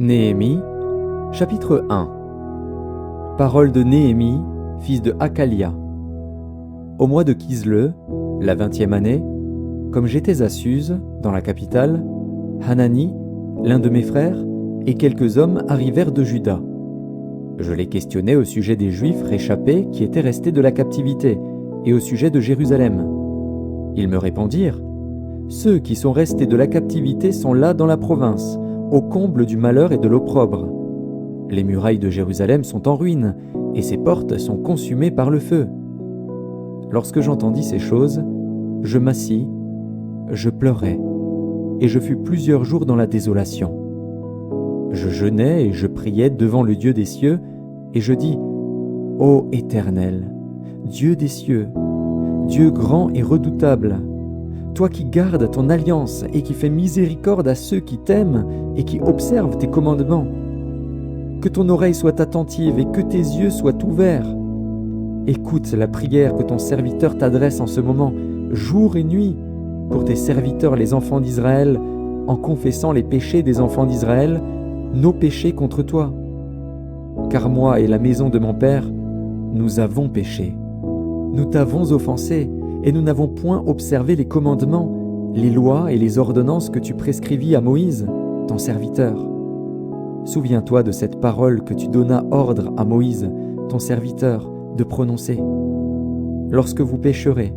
Néhémie, chapitre 1. Parole de Néhémie, fils de Hakalia. Au mois de Kisle, la 20e année, comme j'étais à Suse, dans la capitale, Hanani, l'un de mes frères, et quelques hommes arrivèrent de Juda. Je les questionnai au sujet des Juifs réchappés qui étaient restés de la captivité, et au sujet de Jérusalem. Ils me répondirent : ceux qui sont restés de la captivité sont là dans la province, au comble du malheur et de l'opprobre. Les murailles de Jérusalem sont en ruine, et ses portes sont consumées par le feu. Lorsque j'entendis ces choses, je m'assis, je pleurai, et je fus plusieurs jours dans la désolation. Je jeûnais et je priais devant le Dieu des cieux, et je dis : Ô Éternel, Dieu des cieux, Dieu grand et redoutable, toi qui gardes ton alliance et qui fais miséricorde à ceux qui t'aiment et qui observent tes commandements, que ton oreille soit attentive et que tes yeux soient ouverts. Écoute la prière que ton serviteur t'adresse en ce moment, jour et nuit, pour tes serviteurs les enfants d'Israël, en confessant les péchés des enfants d'Israël, nos péchés contre toi. Car moi et la maison de mon père, nous avons péché. Nous t'avons offensé, et nous n'avons point observé les commandements, les lois et les ordonnances que tu prescrivis à Moïse, ton serviteur. Souviens-toi de cette parole que tu donnas ordre à Moïse, ton serviteur, de prononcer. Lorsque vous pécherez,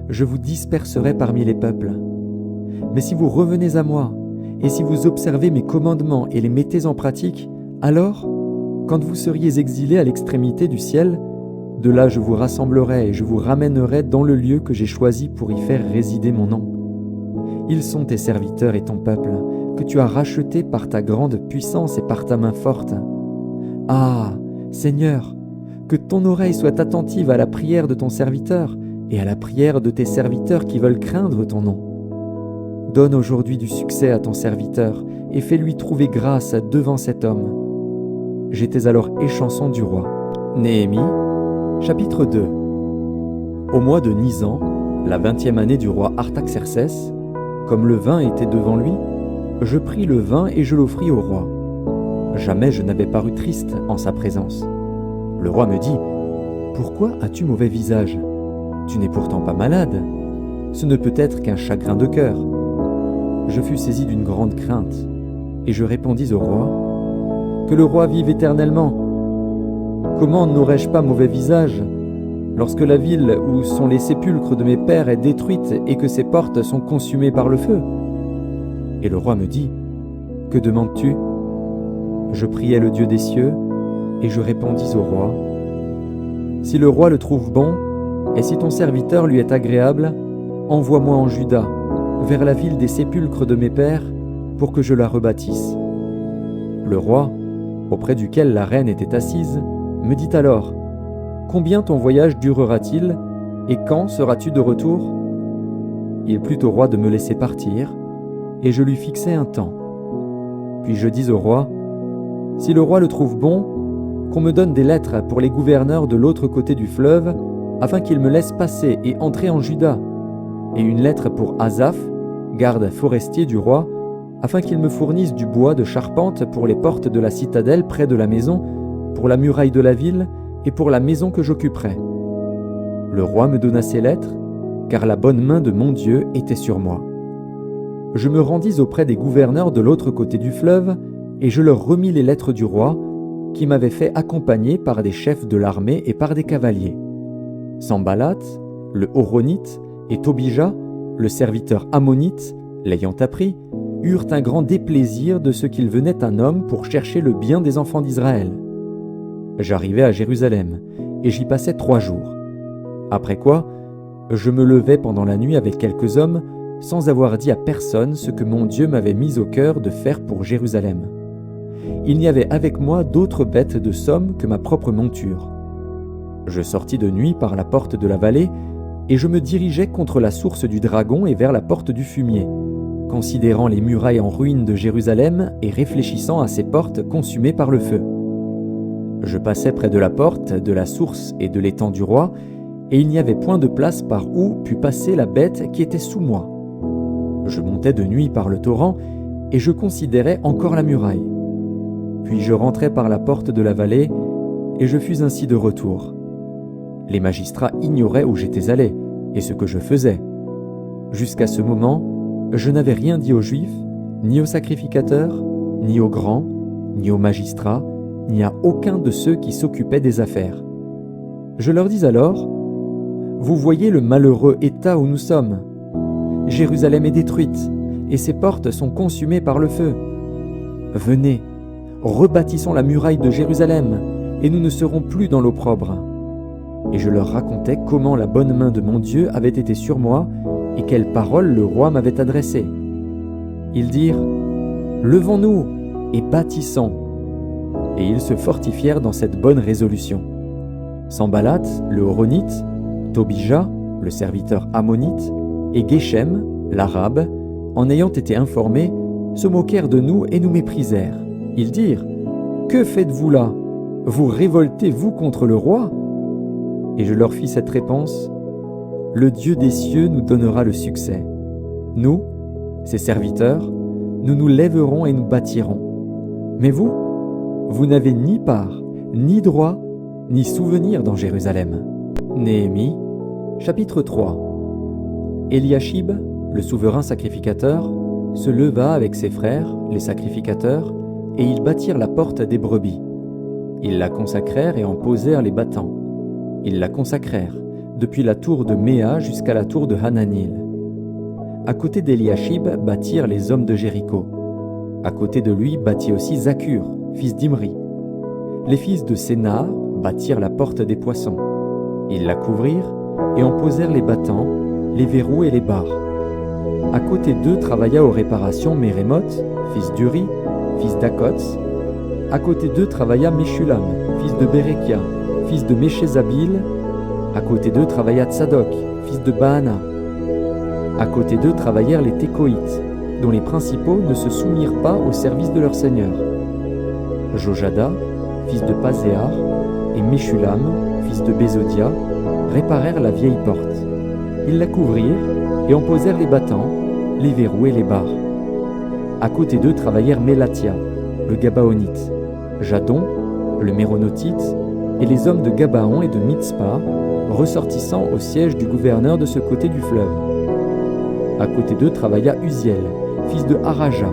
je vous disperserai parmi les peuples. Mais si vous revenez à moi, et si vous observez mes commandements et les mettez en pratique, alors, quand vous seriez exilés à l'extrémité du ciel, de là je vous rassemblerai et je vous ramènerai dans le lieu que j'ai choisi pour y faire résider mon nom. Ils sont tes serviteurs et ton peuple, que tu as rachetés par ta grande puissance et par ta main forte. Ah, Seigneur, que ton oreille soit attentive à la prière de ton serviteur et à la prière de tes serviteurs qui veulent craindre ton nom. Donne aujourd'hui du succès à ton serviteur et fais-lui trouver grâce devant cet homme. J'étais alors échanson du roi. Néhémie, chapitre 2. Au mois de Nisan, la 20e année du roi Artaxercès, comme le vin était devant lui, je pris le vin et je l'offris au roi. Jamais je n'avais paru triste en sa présence. Le roi me dit : Pourquoi as-tu mauvais visage ? Tu n'es pourtant pas malade. Ce ne peut être qu'un chagrin de cœur. Je fus saisi d'une grande crainte, et je répondis au roi : Que le roi vive éternellement. Comment n'aurais-je pas mauvais visage lorsque la ville où sont les sépulcres de mes pères est détruite et que ses portes sont consumées par le feu ? Et le roi me dit : Que demandes-tu ? Je priai le Dieu des cieux, et je répondis au roi : Si le roi le trouve bon, et si ton serviteur lui est agréable, envoie-moi en Juda, vers la ville des sépulcres de mes pères, pour que je la rebâtisse. Le roi, auprès duquel la reine était assise, me dit alors : Combien ton voyage durera-t-il, et quand seras-tu de retour ? Il plut au roi de me laisser partir, et je lui fixai un temps. Puis je dis au roi : Si le roi le trouve bon, qu'on me donne des lettres pour les gouverneurs de l'autre côté du fleuve, afin qu'ils me laissent passer et entrer en Juda, et une lettre pour Asaph, garde forestier du roi, afin qu'il me fournisse du bois de charpente pour les portes de la citadelle près de la maison, pour la muraille de la ville et pour la maison que j'occuperai. Le roi me donna ces lettres, car la bonne main de mon Dieu était sur moi. Je me rendis auprès des gouverneurs de l'autre côté du fleuve, et je leur remis les lettres du roi, qui m'avaient fait accompagner par des chefs de l'armée et par des cavaliers. Sambalat, le Horonite, et Tobija, le serviteur ammonite, l'ayant appris, eurent un grand déplaisir de ce qu'il venait un homme pour chercher le bien des enfants d'Israël. J'arrivai à Jérusalem, et j'y passai 3 jours. Après quoi, je me levai pendant la nuit avec quelques hommes, sans avoir dit à personne ce que mon Dieu m'avait mis au cœur de faire pour Jérusalem. Il n'y avait avec moi d'autres bêtes de somme que ma propre monture. Je sortis de nuit par la porte de la vallée, et je me dirigeai contre la source du dragon et vers la porte du fumier, considérant les murailles en ruine de Jérusalem et réfléchissant à ses portes consumées par le feu. Je passai près de la porte, de la source et de l'étang du roi, et il n'y avait point de place par où pût passer la bête qui était sous moi. Je montais de nuit par le torrent, et je considérais encore la muraille. puis je rentrai par la porte de la vallée, et je fus ainsi de retour. Les magistrats ignoraient où j'étais allé, et ce que je faisais. Jusqu'à ce moment, je n'avais rien dit aux Juifs, ni aux sacrificateurs, ni aux grands, ni aux magistrats, ni à aucun de ceux qui s'occupaient des affaires. Je leur dis alors, « Vous voyez le malheureux état où nous sommes. Jérusalem est détruite, et ses portes sont consumées par le feu. Venez, rebâtissons la muraille de Jérusalem, et nous ne serons plus dans l'opprobre. » Et je leur racontais comment la bonne main de mon Dieu avait été sur moi, et quelles paroles le roi m'avait adressées. Ils dirent, « Levons-nous et bâtissons. » Et ils se fortifièrent dans cette bonne résolution. Sanballat, le Horonite, Tobija, le serviteur ammonite, et Geshem, l'arabe, en ayant été informés, se moquèrent de nous et nous méprisèrent. Ils dirent, « Que faites-vous là? Vous révoltez-vous contre le roi ?» Et je leur fis cette réponse, « Le Dieu des cieux nous donnera le succès. Nous, ses serviteurs, nous nous lèverons et nous bâtirons. Mais vous, vous n'avez ni part, ni droit, ni souvenir dans Jérusalem. » Néhémie, chapitre 3. Eliashib, le souverain sacrificateur, se leva avec ses frères, les sacrificateurs, et ils bâtirent la porte des brebis. Ils la consacrèrent et en posèrent les battants. Ils la consacrèrent, depuis la tour de Méa jusqu'à la tour de Hananil. À côté d'Eliashib bâtirent les hommes de Jéricho. À côté de lui bâtit aussi Zakur, fils d'Imri. Les fils de Séna bâtirent la porte des poissons. Ils la couvrirent et en posèrent les battants, les verrous et les barres. À côté d'eux travailla aux réparations Mérémoth, fils d'Uri, fils d'Akots. À côté d'eux travailla Meshulam, fils de Bérékia, fils de Méchézabil. À côté d'eux travailla Tsadok, fils de Baana. À côté d'eux travaillèrent les Tékoïtes, dont les principaux ne se soumirent pas au service de leur seigneur. Jojada, fils de Paséar, et Meshulam, fils de Bézodia, réparèrent la vieille porte. Ils la couvrirent et en posèrent les battants, les verrous et les barres. À côté d'eux travaillèrent Mélatia, le Gabaonite, Jadon, le Méronotite, et les hommes de Gabaon et de Mitzpah, ressortissant au siège du gouverneur de ce côté du fleuve. À côté d'eux travailla Uziel, fils de Haraja,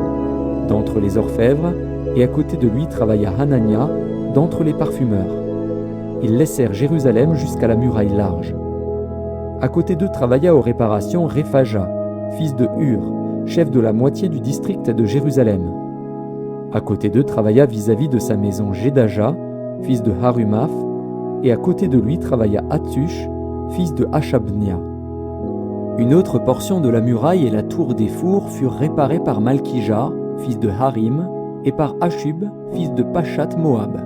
d'entre les orfèvres, et à côté de lui travailla Hanania, d'entre les parfumeurs. Ils laissèrent Jérusalem jusqu'à la muraille large. À côté d'eux travailla aux réparations Réphaja, fils de Hur, chef de la moitié du district de Jérusalem. À côté d'eux travailla vis-à-vis de sa maison Jédaja, fils de Harumaph, et à côté de lui travailla Hattush, fils de Hashabnia. Une autre portion de la muraille et la tour des fours furent réparées par Malkija, fils de Harim, et par Hashub, fils de Pachat Moab.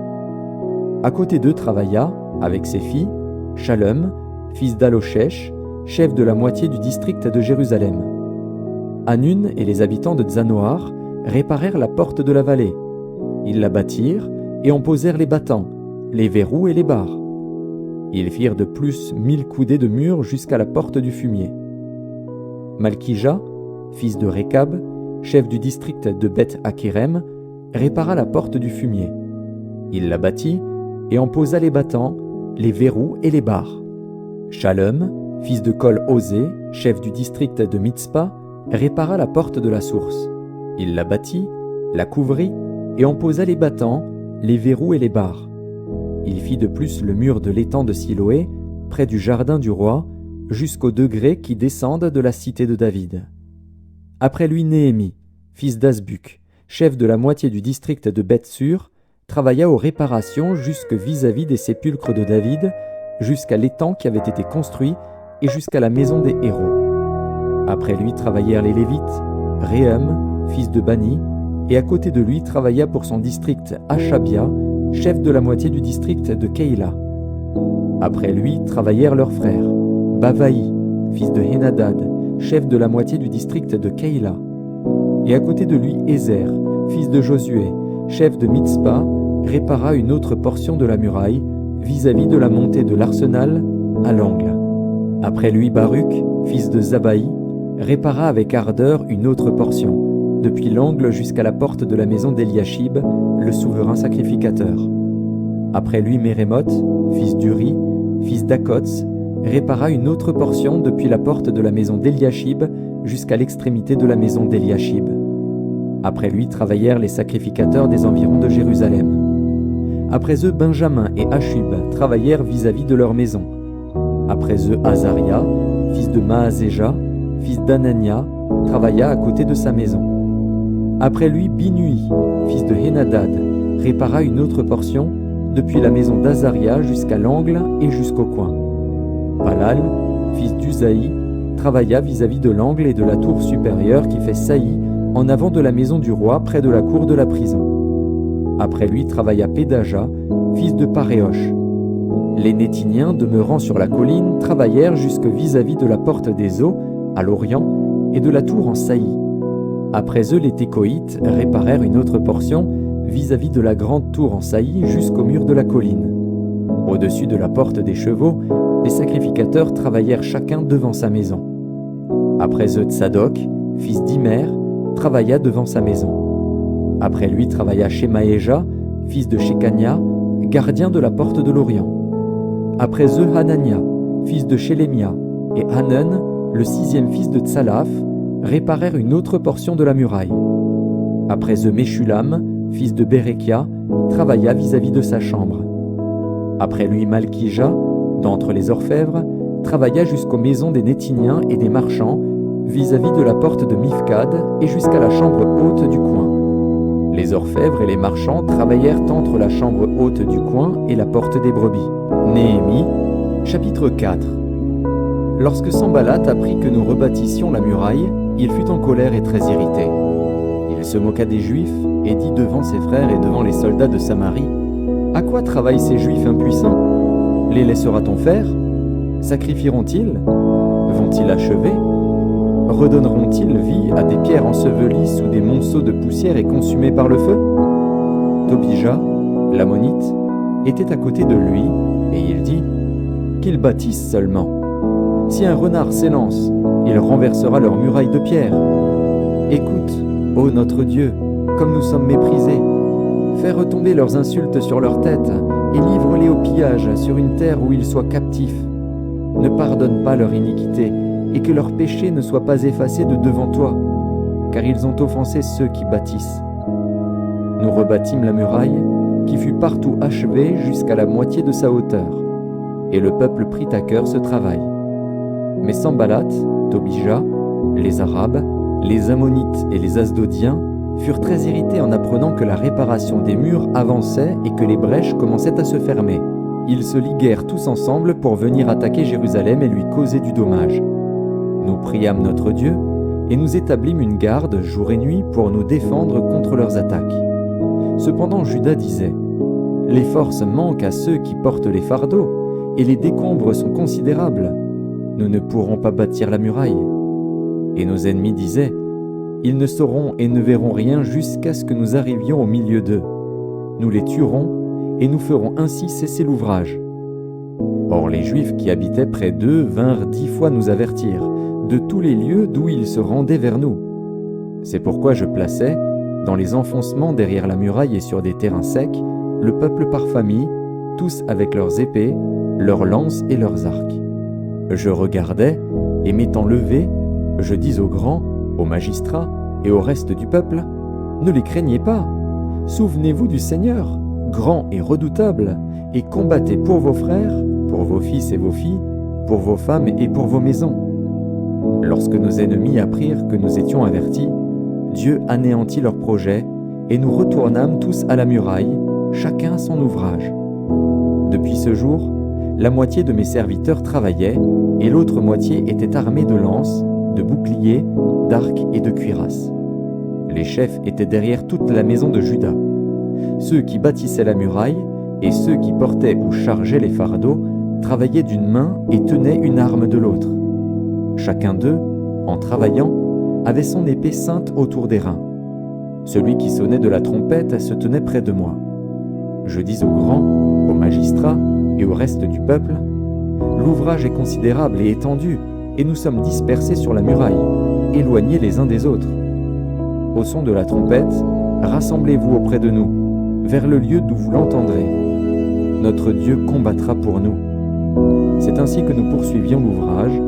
À côté d'eux travailla, avec ses filles, Shalom, fils d'Aloshech, chef de la moitié du district de Jérusalem. Hanun et les habitants de Zanoar réparèrent la porte de la vallée. Ils la bâtirent et en posèrent les battants, les verrous et les barres. Ils firent de plus 1000 coudées de mur jusqu'à la porte du fumier. Malkija, fils de Rékab, chef du district de Beth-Hakerem, répara la porte du fumier. Il la bâtit et en posa les battants, les verrous et les barres. Shalom, fils de Kol-Osé, chef du district de Mitzpah, répara la porte de la source. Il la bâtit, la couvrit et en posa les battants, les verrous et les barres. Il fit de plus le mur de l'étang de Siloé, près du jardin du roi, jusqu'aux degrés qui descendent de la cité de David. Après lui Néhémie, fils d'Azbuk, chef de la moitié du district de Beth-Sur, travailla aux réparations jusque vis-à-vis des sépulcres de David, jusqu'à l'étang qui avait été construit et jusqu'à la maison des héros. Après lui travaillèrent les Lévites, Réhum, fils de Bani, et à côté de lui travailla pour son district Hashabia, chef de la moitié du district de Keïla. Après lui travaillèrent leurs frères, Bavaï, fils de Henadad, chef de la moitié du district de Keïla. Et à côté de lui Ézer, fils de Josué, chef de Mitzpah, répara une autre portion de la muraille, vis-à-vis de la montée de l'arsenal, à l'angle. Après lui Baruch, fils de Zabaï, répara avec ardeur une autre portion, depuis l'angle jusqu'à la porte de la maison d'Eliashib, le souverain sacrificateur. Après lui, Mérémoth, fils d'Uri, fils d'Akots, répara une autre portion depuis la porte de la maison d'Eliashib jusqu'à l'extrémité de la maison d'Eliashib. Après lui travaillèrent les sacrificateurs des environs de Jérusalem. Après eux, Benjamin et Hashub travaillèrent vis-à-vis de leur maison. Après eux, Azaria, fils de Maazéja, fils d'Anania, travailla à côté de sa maison. Après lui, Binui, fils de Henadad, répara une autre portion depuis la maison d'Azaria jusqu'à l'angle et jusqu'au coin. Palal, fils d'Uzaï, travailla vis-à-vis de l'angle et de la tour supérieure qui fait saillie en avant de la maison du roi près de la cour de la prison. Après lui travailla Pédaja, fils de Paréosh. Les Nétiniens demeurant sur la colline travaillèrent jusque vis-à-vis de la porte des eaux, à l'orient, et de la tour en saillie. Après eux, les Técoïtes réparèrent une autre portion vis-à-vis de la grande tour en saillie jusqu'au mur de la colline. Au-dessus de la porte des chevaux, les sacrificateurs travaillèrent chacun devant sa maison. Après eux, Tsadok, fils d'Imer, travailla devant sa maison. Après lui travailla Shemaéja, fils de Shekania, gardien de la porte de l'Orient. Après eux, Hanania, fils de Shélémia, et Hanan, le 6e fils de Tsalaf, réparèrent une autre portion de la muraille. Après eux, Meshulam, fils de Bérékia, travailla vis-à-vis de sa chambre. Après lui, Malkija, d'entre les orfèvres, travailla jusqu'aux maisons des Nétiniens et des marchands, vis-à-vis de la porte de Mifkad et jusqu'à la chambre haute du coin. Les orfèvres et les marchands travaillèrent entre la chambre haute du coin et la porte des brebis. Néhémie, chapitre 4. Lorsque Sanballat apprit que nous rebâtissions la muraille, il fut en colère et très irrité. Il se moqua des Juifs et dit devant ses frères et devant les soldats de Samarie: « À quoi travaillent ces Juifs impuissants? Les laissera-t-on faire? Sacrifieront-ils? Vont-ils achever? Redonneront-ils vie à des pierres ensevelies sous des monceaux de poussière et consumées par le feu ?» Tobija, l'ammonite, était à côté de lui, et il dit: « Qu'ils bâtissent seulement. Si un renard s'élance, il renversera leurs murailles de pierre. Écoute, ô notre Dieu, comme nous sommes méprisés. Fais retomber leurs insultes sur leur tête, et livre-les au pillage sur une terre où ils soient captifs. Ne pardonne pas leur iniquité, et que leur péché ne soit pas effacé de devant toi, car ils ont offensé ceux qui bâtissent. » Nous rebâtîmes la muraille, qui fut partout achevée jusqu'à la moitié de sa hauteur, et le peuple prit à cœur ce travail. Mais Sanballat, Tobija, les Arabes, les Ammonites et les Asdodiens furent très irrités en apprenant que la réparation des murs avançait et que les brèches commençaient à se fermer. Ils se liguèrent tous ensemble pour venir attaquer Jérusalem et lui causer du dommage. Nous priâmes notre Dieu et nous établîmes une garde jour et nuit pour nous défendre contre leurs attaques. Cependant Juda disait: « Les forces manquent à ceux qui portent les fardeaux, et les décombres sont considérables. Nous ne pourrons pas bâtir la muraille. » Et nos ennemis disaient: « Ils ne sauront et ne verront rien jusqu'à ce que nous arrivions au milieu d'eux. Nous les tuerons, et nous ferons ainsi cesser l'ouvrage. » Or les Juifs qui habitaient près d'eux vinrent 10 fois nous avertir de tous les lieux d'où ils se rendaient vers nous. C'est pourquoi je plaçais, dans les enfoncements derrière la muraille et sur des terrains secs, le peuple par famille, tous avec leurs épées, leurs lances et leurs arcs. Je regardais, et m'étant levé, je dis aux grands, aux magistrats et au reste du peuple: « Ne les craignez pas, souvenez-vous du Seigneur, grand et redoutable, et combattez pour vos frères, pour vos fils et vos filles, pour vos femmes et pour vos maisons. » Lorsque nos ennemis apprirent que nous étions avertis, Dieu anéantit leurs projets, et nous retournâmes tous à la muraille, chacun à son ouvrage. Depuis ce jour, la moitié de mes serviteurs travaillait, et l'autre moitié était armée de lances, de boucliers, d'arcs et de cuirasses. Les chefs étaient derrière toute la maison de Juda. Ceux qui bâtissaient la muraille, et ceux qui portaient ou chargeaient les fardeaux, travaillaient d'une main et tenaient une arme de l'autre. Chacun d'eux, en travaillant, avait son épée ceinte autour des reins. Celui qui sonnait de la trompette se tenait près de moi. Je dis aux grands, aux magistrats et au reste du peuple: « L'ouvrage est considérable et étendu, et nous sommes dispersés sur la muraille, éloignés les uns des autres. au son de la trompette, rassemblez-vous auprès de nous, vers le lieu d'où vous l'entendrez. Notre Dieu combattra pour nous. » C'est ainsi que nous poursuivions l'ouvrage,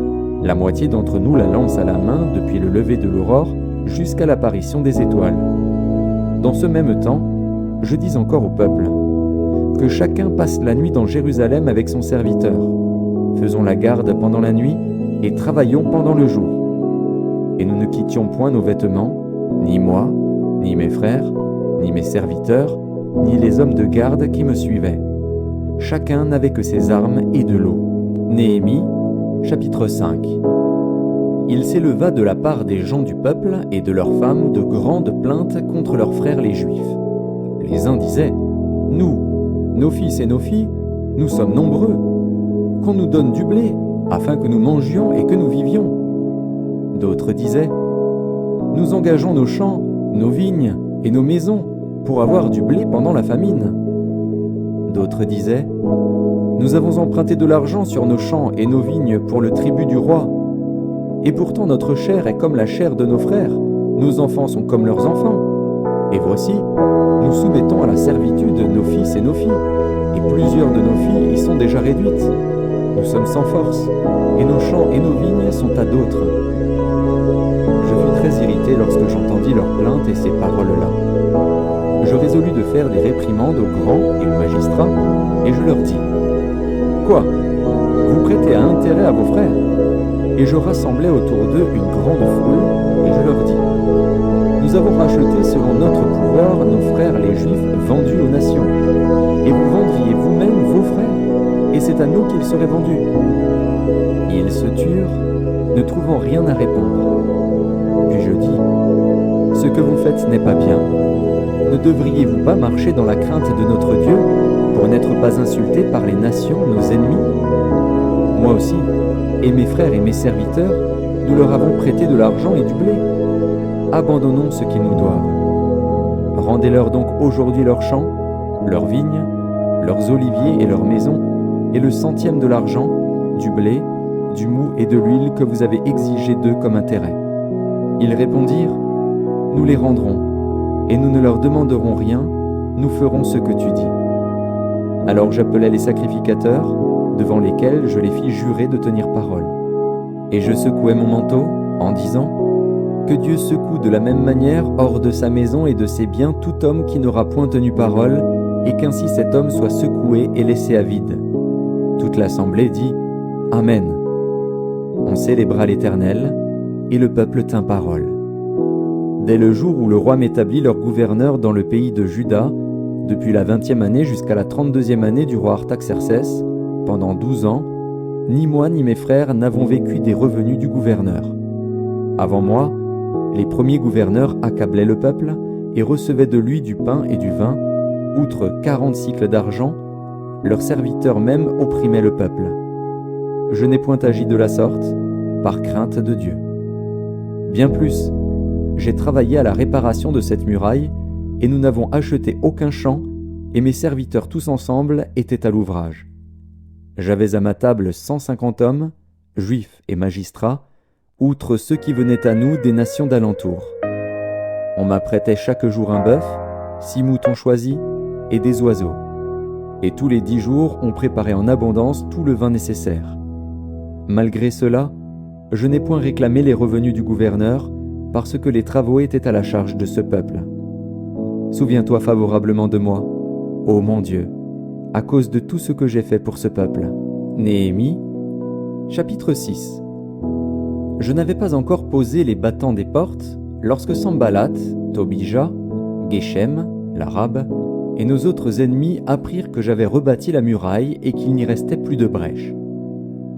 la moitié d'entre nous la lance à la main depuis le lever de l'aurore jusqu'à l'apparition des étoiles. Dans ce même temps, je dis encore au peuple, que chacun passe la nuit dans Jérusalem avec son serviteur. Faisons la garde pendant la nuit et travaillons pendant le jour. Et nous ne quittions point nos vêtements, ni moi, ni mes frères, ni mes serviteurs, ni les hommes de garde qui me suivaient. Chacun n'avait que ses armes et de l'eau. Néhémie, chapitre 5. Il s'éleva de la part des gens du peuple et de leurs femmes de grandes plaintes contre leurs frères les Juifs. Les uns disaient, « Nous, nos fils et nos filles, nous sommes nombreux. Qu'on nous donne du blé, afin que nous mangions et que nous vivions. » D'autres disaient, « Nous engageons nos champs, nos vignes et nos maisons pour avoir du blé pendant la famine. » D'autres disaient, « Nous avons emprunté de l'argent sur nos champs et nos vignes pour le tribut du roi. Et pourtant notre chair est comme la chair de nos frères, nos enfants sont comme leurs enfants. Et voici, nous soumettons à la servitude nos fils et nos filles, et plusieurs de nos filles y sont déjà réduites. Nous sommes sans force, et nos champs et nos vignes sont à d'autres. » Je fus très irrité lorsque j'entendis leurs plaintes et ces paroles-là. Je résolus de faire des réprimandes aux grands et aux magistrats, et je leur dis, « Quoi? Vous prêtez un intérêt à vos frères ?» Et je rassemblai autour d'eux une grande foule, et je leur dis, « Nous avons racheté selon notre pouvoir nos frères les Juifs vendus aux nations, et vous vendriez vous-même vos frères, et c'est à nous qu'ils seraient vendus. » Ils se turent, ne trouvant rien à répondre. Puis je dis, « Ce que vous faites n'est pas bien. Ne devriez-vous pas marcher dans la crainte de notre Dieu pour n'être pas insultés par les nations, nos ennemis? Moi aussi, et mes frères et mes serviteurs, nous leur avons prêté de l'argent et du blé. Abandonnons ce qu'ils nous doivent. Rendez-leur donc aujourd'hui leurs champs, leurs vignes, leurs oliviers et leurs maisons, et le centième de l'argent, du blé, du mou et de l'huile que vous avez exigé d'eux comme intérêt. » Ils répondirent, « Nous les rendrons, et nous ne leur demanderons rien, nous ferons ce que tu dis. » Alors j'appelai les sacrificateurs, devant lesquels je les fis jurer de tenir parole. Et je secouai mon manteau, en disant, « Que Dieu secoue de la même manière hors de sa maison et de ses biens tout homme qui n'aura point tenu parole, et qu'ainsi cet homme soit secoué et laissé à vide. » Toute l'assemblée dit, « Amen. » On célébra l'Éternel, et le peuple tint parole. Dès le jour où le roi m'établit leur gouverneur dans le pays de Juda, depuis la 20e année jusqu'à la 32e année du roi Artaxercès, pendant 12 ans, ni moi ni mes frères n'avons vécu des revenus du gouverneur. Avant moi, les premiers gouverneurs accablaient le peuple et recevaient de lui du pain et du vin, outre 40 cycles d'argent, leurs serviteurs même opprimaient le peuple. Je n'ai point agi de la sorte, par crainte de Dieu. Bien plus, j'ai travaillé à la réparation de cette muraille, et nous n'avons acheté aucun champ, et mes serviteurs tous ensemble étaient à l'ouvrage. J'avais à ma table 150 hommes, juifs et magistrats, outre ceux qui venaient à nous des nations d'alentour. On m'apprêtait chaque jour un bœuf, 6 moutons choisis et des oiseaux. Et tous les 10 jours, on préparait en abondance tout le vin nécessaire. Malgré cela, je n'ai point réclamé les revenus du gouverneur, parce que les travaux étaient à la charge de ce peuple. Souviens-toi favorablement de moi, ô mon Dieu, à cause de tout ce que j'ai fait pour ce peuple. Néhémie, chapitre 6. Je n'avais pas encore posé les battants des portes, lorsque Sanballat, Tobija, Geshem, l'Arabe, et nos autres ennemis apprirent que j'avais rebâti la muraille et qu'il n'y restait plus de brèche.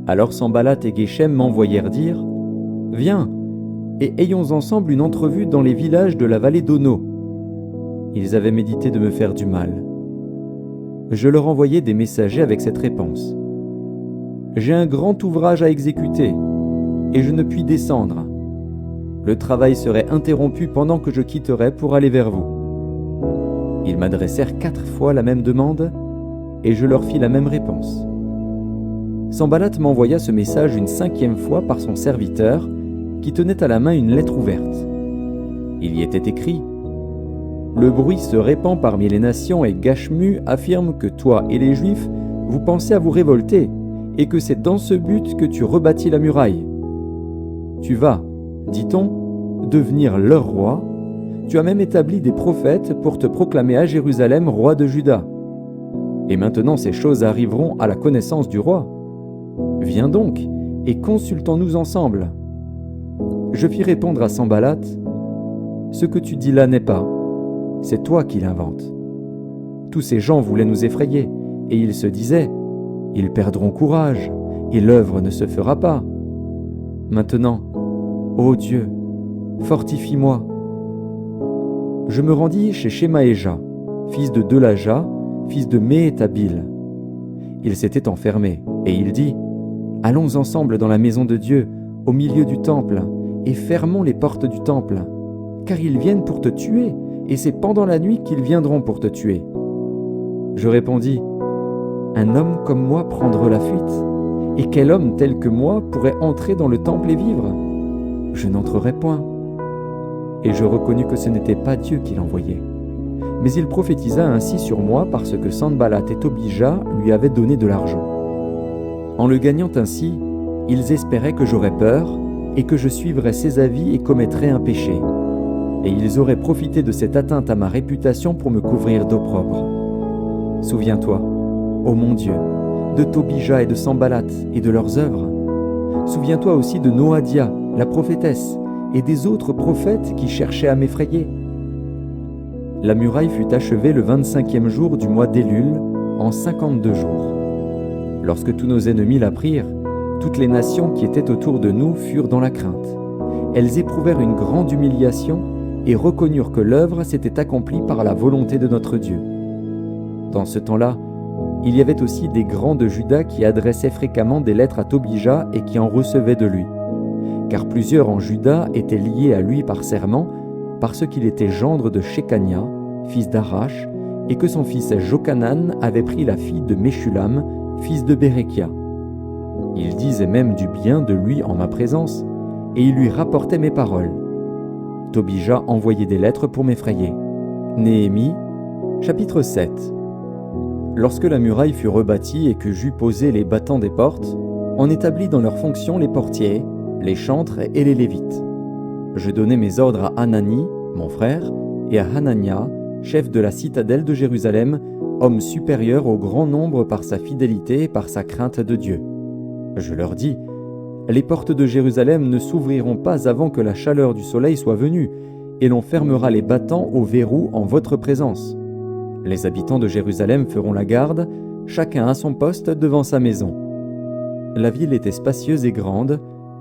Alors Sanballat et Geshem m'envoyèrent dire « Viens, et ayons ensemble une entrevue dans les villages de la vallée d'Ono. » Ils avaient médité de me faire du mal. Je leur envoyai des messagers avec cette réponse. « J'ai un grand ouvrage à exécuter, et je ne puis descendre. Le travail serait interrompu pendant que je quitterais pour aller vers vous. » Ils m'adressèrent 4 fois la même demande, et je leur fis la même réponse. Sanballat m'envoya ce message une 5e fois par son serviteur, qui tenait à la main une lettre ouverte. Il y était écrit: Le bruit se répand parmi les nations et Gashmu affirme que toi et les Juifs, vous pensez à vous révolter et que c'est dans ce but que tu rebâtis la muraille. Tu vas, dit-on, devenir leur roi. Tu as même établi des prophètes pour te proclamer à Jérusalem roi de Juda. Et maintenant ces choses arriveront à la connaissance du roi. Viens donc et consultons-nous ensemble. Je fis répondre à Sanballat: Ce que tu dis là n'est pas. C'est toi qui l'inventes. Tous ces gens voulaient nous effrayer, et ils se disaient: Ils perdront courage, et l'œuvre ne se fera pas. Maintenant, ô Dieu, fortifie-moi. Je me rendis chez Shemaéja, fils de Delaja, fils de Méhétabil. Il s'était enfermé, et il dit: Allons ensemble dans la maison de Dieu, au milieu du temple, et fermons les portes du temple, car ils viennent pour te tuer, et c'est pendant la nuit qu'ils viendront pour te tuer. Je répondis: Un homme comme moi prendre la fuite? Et quel homme tel que moi pourrait entrer dans le temple et vivre? Je n'entrerai point. Et je reconnus que ce n'était pas Dieu qui l'envoyait. Mais il prophétisa ainsi sur moi parce que Sanballat et Tobija lui avaient donné de l'argent. En le gagnant ainsi, ils espéraient que j'aurais peur et que je suivrais ses avis et commettrais un péché. Et ils auraient profité de cette atteinte à ma réputation pour me couvrir d'opprobre. Souviens-toi, ô mon Dieu, de Tobija et de Sanballat et de leurs œuvres. Souviens-toi aussi de Noadia, la prophétesse, et des autres prophètes qui cherchaient à m'effrayer. La muraille fut achevée le 25e jour du mois d'Élul, en 52 jours. Lorsque tous nos ennemis l'apprirent, toutes les nations qui étaient autour de nous furent dans la crainte. Elles éprouvèrent une grande humiliation et reconnurent que l'œuvre s'était accomplie par la volonté de notre Dieu. Dans ce temps-là, il y avait aussi des grands de Juda qui adressaient fréquemment des lettres à Tobija et qui en recevaient de lui. Car plusieurs en Juda étaient liés à lui par serment, parce qu'il était gendre de Shekania, fils d'Arash, et que son fils Jochanan avait pris la fille de Meshulam, fils de Bérekia. Ils disaient même du bien de lui en ma présence, et ils lui rapportaient mes paroles. Tobija envoyait des lettres pour m'effrayer. Néhémie, chapitre 7. Lorsque la muraille fut rebâtie et que j'eus posé les battants des portes, on établit dans leurs fonctions les portiers, les chantres et les lévites. Je donnai mes ordres à Hanani, mon frère, et à Hanania, chef de la citadelle de Jérusalem, homme supérieur au grand nombre par sa fidélité et par sa crainte de Dieu. Je leur dis: Les portes de Jérusalem ne s'ouvriront pas avant que la chaleur du soleil soit venue, et l'on fermera les battants au verrou en votre présence. Les habitants de Jérusalem feront la garde, chacun à son poste devant sa maison. La ville était spacieuse et grande,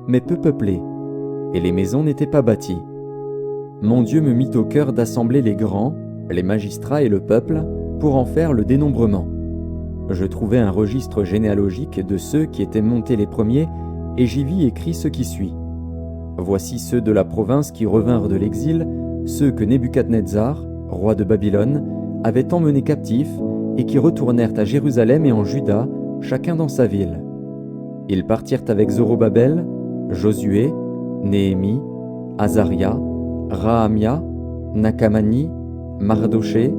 mais peu peuplée, et les maisons n'étaient pas bâties. Mon Dieu me mit au cœur d'assembler les grands, les magistrats et le peuple, pour en faire le dénombrement. Je trouvai un registre généalogique de ceux qui étaient montés les premiers, et j'y vis écrit ce qui suit. Voici ceux de la province qui revinrent de l'exil, ceux que Nebuchadnezzar, roi de Babylone, avait emmenés captifs et qui retournèrent à Jérusalem et en Juda, chacun dans sa ville. Ils partirent avec Zorobabel, Josué, Néhémie, Azaria, Rahamia, Nakamani, Mardoché,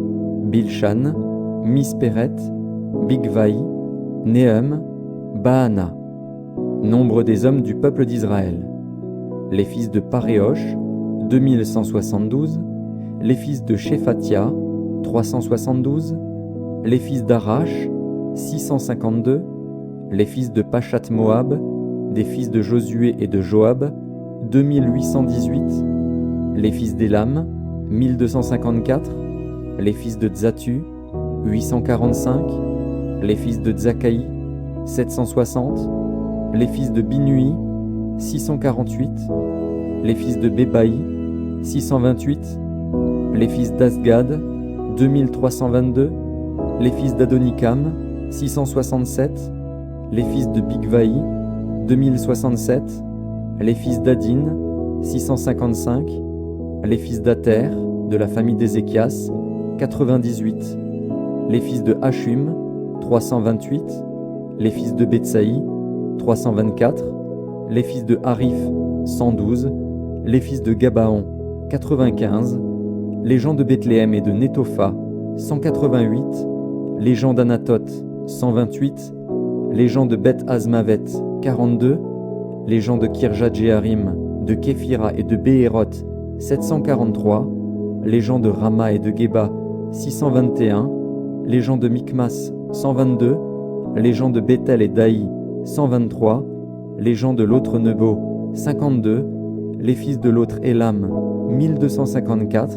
Bilshan, Mispéret, Bigvaï, Néhum, Baana. Nombre des hommes du peuple d'Israël. Les fils de Paréosh, 2172. Les fils de Shephatia, 372. Les fils d'Arash, 652. Les fils de Pachat Moab, des fils de Josué et de Joab, 2818. Les fils d'Élam, 1254. Les fils de Tzatu, 845. Les fils de Tzakaï, 760. Les fils de Binui, 648. Les fils de Bébaï, 628. Les fils d'Asgad, 2322. Les fils d'Adonikam, 667. Les fils de Bigvaï, 2067. Les fils d'Adin, 655. Les fils d'Ater, de la famille d'Ézéchias, 98. Les fils de Hachum, 328. Les fils de Betsaï, 324. Les fils de Harif, 112. Les fils de Gabaon, 95, les gens de Bethléem et de Netopha, 188, les gens d'Anatoth, 128, les gens de Beth Azmavet, 42, les gens de Kirjat-Jéarim, de Képhira et de Béhéroth, 743, les gens de Rama et de Geba, 621, les gens de Mikmas, 122, les gens de Bethel et d'Aï, 123, les gens de l'autre Nebo, 52, les fils de l'autre Élam, 1254,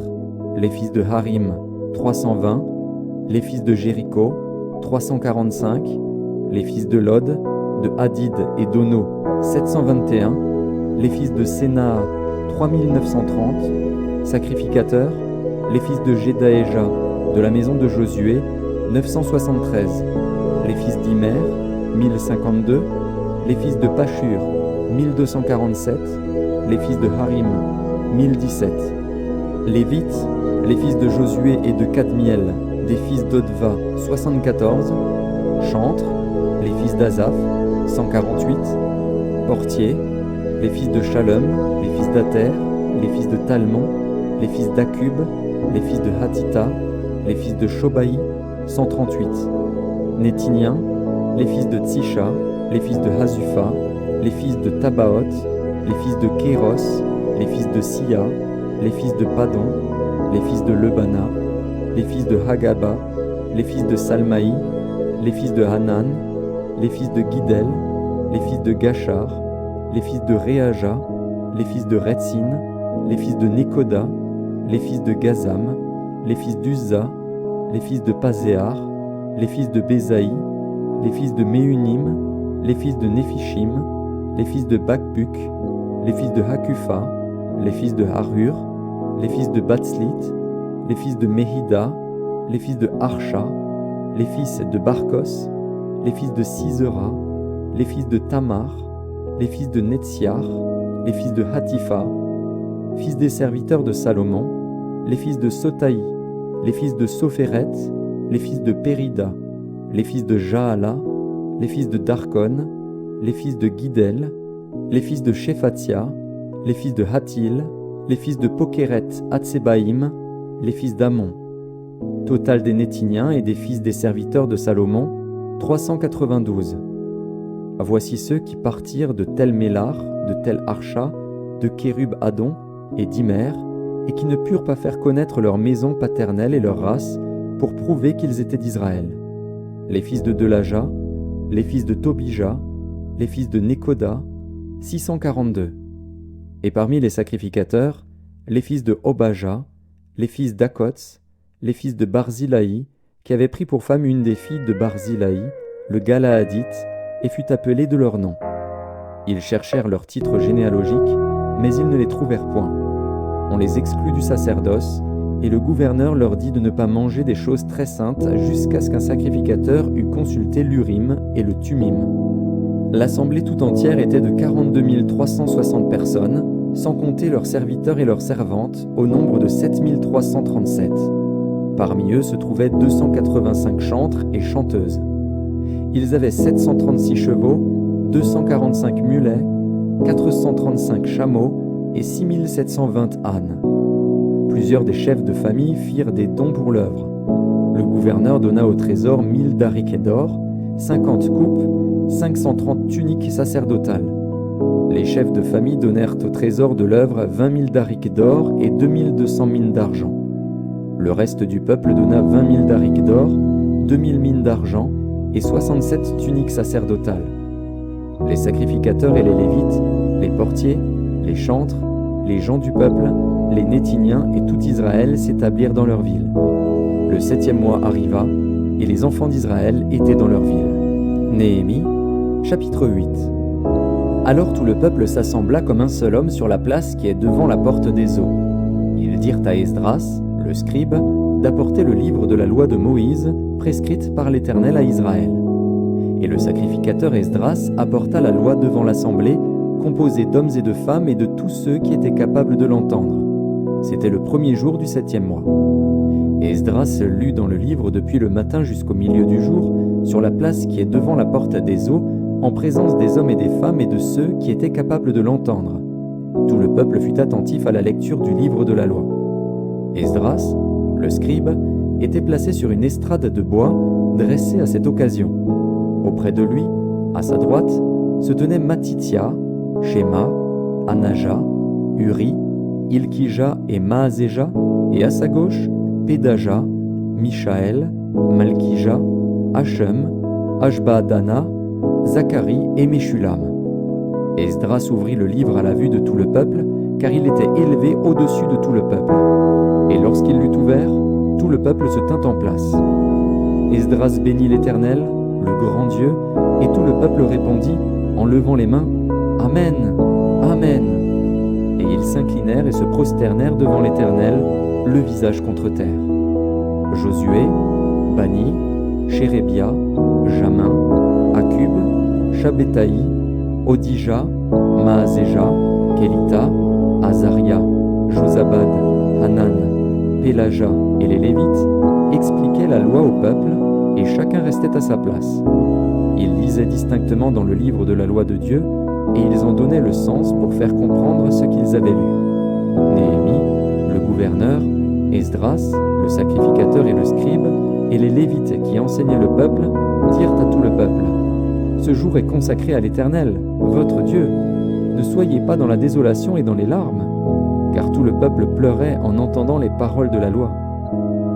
les fils de Harim, 320, les fils de Jéricho, 345, les fils de Lod, de Hadid et d'Ono, 721, les fils de Sénaa, 3930, sacrificateurs, les fils de Jedaéja, de la maison de Josué, 973, les fils d'Imer, 1052, les fils de Pashur, 1247, les fils de Harim, 1017. Lévites, les fils de Josué et de Kadmiel, des fils d'Odva, 74, chantres, les fils d'Azaph, 148, portiers, les fils de Shalom, les fils d'Ater, les fils de Talmon, les fils d'Akub, les fils de Hatita, les fils de Shobaï, 138, Nétiniens, les fils de Tsisha, les fils de Hazufa, les fils de Tabaoth, les fils de Kéros, les fils de Sia, les fils de Padon, les fils de Lebana, les fils de Hagaba, les fils de Salmaï, les fils de Hanan, les fils de Guidel, les fils de Gachar, les fils de Réaja, les fils de Retsin, les fils de Nekoda, les fils de Gazam, les fils d'Uzza, les fils de Pazéar, les fils de Bézaï, les fils de Méunim, les fils de Néphishim, les fils de Bakbuk, les fils de Hakufa, les fils de Harur, les fils de Batslit, les fils de Mehida, les fils de Harsha, les fils de Barkos, les fils de Sisera, les fils de Tamar, les fils de Netziar, les fils de Hatifa, fils des serviteurs de Salomon, les fils de Sotaï, les fils de Sopheret, les fils de Périda, les fils de Jaala, les fils de Darkon, les fils de Guidel, les fils de Shephatia, les fils de Hatil, les fils de Pokeret Hatsebaïm, les fils d'Amon. Total des Nétiniens et des fils des serviteurs de Salomon, 392. Voici ceux qui partirent de Tel Mélar, de Tel Harsha, de Kérub Adon et d'Imer, et qui ne purent pas faire connaître leur maison paternelle et leur race, pour prouver qu'ils étaient d'Israël. Les fils de Delaja, les fils de Tobija, les fils de Nekoda, 642. Et parmi les sacrificateurs, les fils de Obaja, les fils d'Akots, les fils de Barzilaï, qui avaient pris pour femme une des filles de Barzilaï, le Galaadite, et fut appelé de leur nom. Ils cherchèrent leur titre généalogique, mais ils ne les trouvèrent point. On les exclut du sacerdoce, et le gouverneur leur dit de ne pas manger des choses très saintes jusqu'à ce qu'un sacrificateur eût consulté l'Urim et le Tumim. L'assemblée tout entière était de 42 360 personnes, sans compter leurs serviteurs et leurs servantes, au nombre de 7 337. Parmi eux se trouvaient 285 chantres et chanteuses. Ils avaient 736 chevaux, 245 mulets, 435 chameaux et 6720 ânes. Plusieurs des chefs de famille firent des dons pour l'œuvre. Le gouverneur donna au trésor 1000 dariquets d'or, 50 coupes, 530 tuniques sacerdotales. Les chefs de famille donnèrent au trésor de l'œuvre 20 000 dariques d'or et 2200 mines d'argent. Le reste du peuple donna 20 000 dariques d'or, 2000 mines d'argent et 67 tuniques sacerdotales. Les sacrificateurs et les lévites, les portiers, les chantres, les gens du peuple, les Nétiniens et tout Israël s'établirent dans leur ville. Le 7e mois arriva, et les enfants d'Israël étaient dans leur ville. Néhémie, chapitre 8. Alors tout le peuple s'assembla comme un seul homme sur la place qui est devant la porte des eaux. Ils dirent à Esdras, le scribe, d'apporter le livre de la loi de Moïse, prescrite par l'Éternel à Israël. Et le sacrificateur Esdras apporta la loi devant l'assemblée, composée d'hommes et de femmes et de tous ceux qui étaient capables de l'entendre. C'était le 1er jour du 7e mois. Et Esdras lut dans le livre depuis le matin jusqu'au milieu du jour, sur la place qui est devant la porte des eaux, en présence des hommes et des femmes et de ceux qui étaient capables de l'entendre. tout le peuple fut attentif à la lecture du livre de la loi. Esdras, le scribe, était placé sur une estrade de bois dressée à cette occasion. Auprès de lui, à sa droite, se tenaient Matithia, Shema, Anaja, Uri, Ilkija et Maazéja, et à sa gauche, Pédaja, Mishaël, Malkija, Hachem, Ashbaadana, Zacharie et Meshulam. Esdras ouvrit le livre à la vue de tout le peuple, car il était élevé au-dessus de tout le peuple. Et lorsqu'il l'eut ouvert, tout le peuple se tint en place. Esdras bénit l'Éternel, le grand Dieu, et tout le peuple répondit, en levant les mains, « Amen, Amen !» Et ils s'inclinèrent et se prosternèrent devant l'Éternel, le visage contre terre. Josué, Bani, Chérébia, Jamin, Akub, Shabbétaï, Odija, Maazéja, Kélita, Azaria, Josabad, Hanan, Pélaja et les Lévites expliquaient la loi au peuple et chacun restait à sa place. Ils lisaient distinctement dans le livre de la loi de Dieu et ils en donnaient le sens pour faire comprendre ce qu'ils avaient lu. Néhémie, le gouverneur, Esdras, le sacrificateur et le scribe, et les Lévites qui enseignaient le peuple, dirent à tout le peuple, « Ce jour est consacré à l'Éternel, votre Dieu. Ne soyez pas dans la désolation et dans les larmes. » Car tout le peuple pleurait en entendant les paroles de la loi.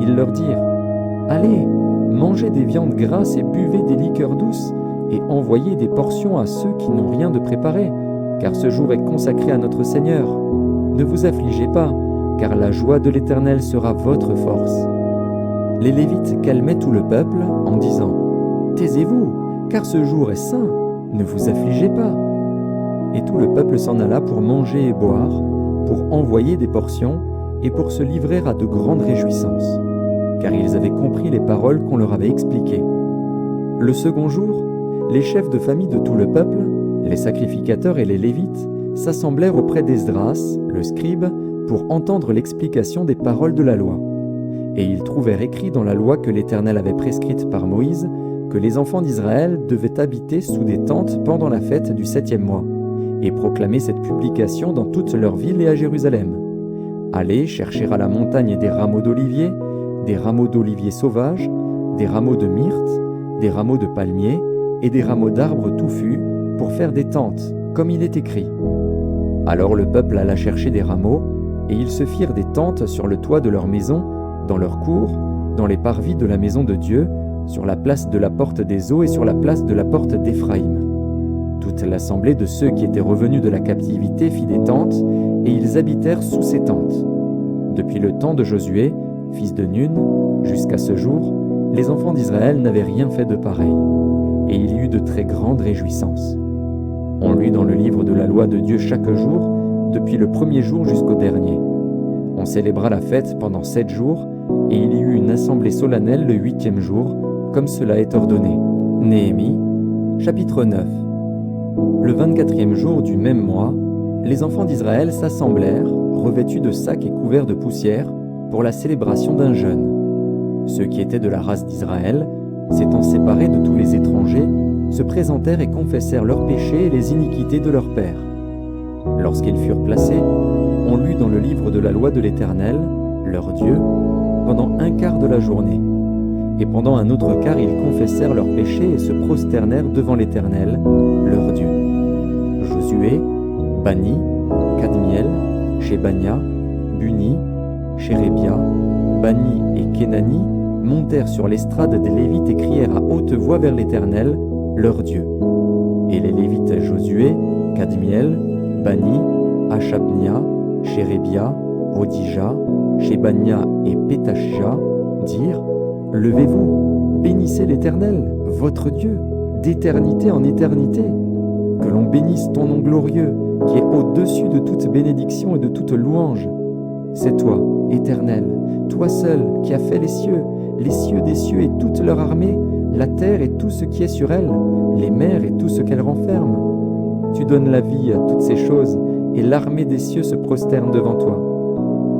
Ils leur dirent, « Allez, mangez des viandes grasses et buvez des liqueurs douces, et envoyez des portions à ceux qui n'ont rien de préparé, car ce jour est consacré à notre Seigneur. Ne vous affligez pas, car la joie de l'Éternel sera votre force. » Les Lévites calmaient tout le peuple en disant, « Taisez-vous, car ce jour est saint, ne vous affligez pas. » Et tout le peuple s'en alla pour manger et boire, pour envoyer des portions et pour se livrer à de grandes réjouissances, car ils avaient compris les paroles qu'on leur avait expliquées. Le second jour, les chefs de famille de tout le peuple, les sacrificateurs et les Lévites, s'assemblèrent auprès d'Esdras, le scribe, pour entendre l'explication des paroles de la loi. Et ils trouvèrent écrit dans la loi que l'Éternel avait prescrite par Moïse que les enfants d'Israël devaient habiter sous des tentes pendant la fête du 7e mois, et proclamer cette publication dans toutes leurs villes et à Jérusalem. Allez chercher à la montagne des rameaux d'olivier sauvages, des rameaux de myrte, des rameaux de palmier et des rameaux d'arbres touffus pour faire des tentes, comme il est écrit. Alors le peuple alla chercher des rameaux, et ils se firent des tentes sur le toit de leur maison, dans leur cour, dans les parvis de la maison de Dieu, sur la place de la porte des eaux et sur la place de la porte d'Éphraïm. Toute l'assemblée de ceux qui étaient revenus de la captivité fit des tentes, et ils habitèrent sous ces tentes. Depuis le temps de Josué, fils de Nun, jusqu'à ce jour, les enfants d'Israël n'avaient rien fait de pareil, et il y eut de très grandes réjouissances. On lut dans le livre de la loi de Dieu chaque jour, depuis le premier jour jusqu'au dernier. On célébra la fête pendant 7 jours, et il y eut une assemblée solennelle le 8e jour, comme cela est ordonné. Néhémie, chapitre 9. Le 24e jour du même mois, les enfants d'Israël s'assemblèrent, revêtus de sacs et couverts de poussière, pour la célébration d'un jeûne. Ceux qui étaient de la race d'Israël, s'étant séparés de tous les étrangers, se présentèrent et confessèrent leurs péchés et les iniquités de leurs pères. Lorsqu'ils furent placés, on lut dans le livre de la loi de l'Éternel, leur Dieu, pendant un quart de la journée. Et pendant un autre quart, ils confessèrent leurs péchés et se prosternèrent devant l'Éternel, leur Dieu. Josué, Bani, Kadmiel, Shebania, Buni, Chérébia, Bani et Kenani montèrent sur l'estrade des Lévites et crièrent à haute voix vers l'Éternel, leur Dieu. Et les Lévites Josué, Kadmiel, Bani, Hashabnia, Chérébia, Odija, Shebania et Pétachia dirent, « Levez-vous, bénissez l'Éternel, votre Dieu, d'éternité en éternité. Que l'on bénisse ton nom glorieux, qui est au-dessus de toute bénédiction et de toute louange. C'est toi, Éternel, toi seul, qui as fait les cieux des cieux et toute leur armée, la terre et tout ce qui est sur elle, les mers et tout ce qu'elles renferment. Tu donnes la vie à toutes ces choses, et l'armée des cieux se prosterne devant toi.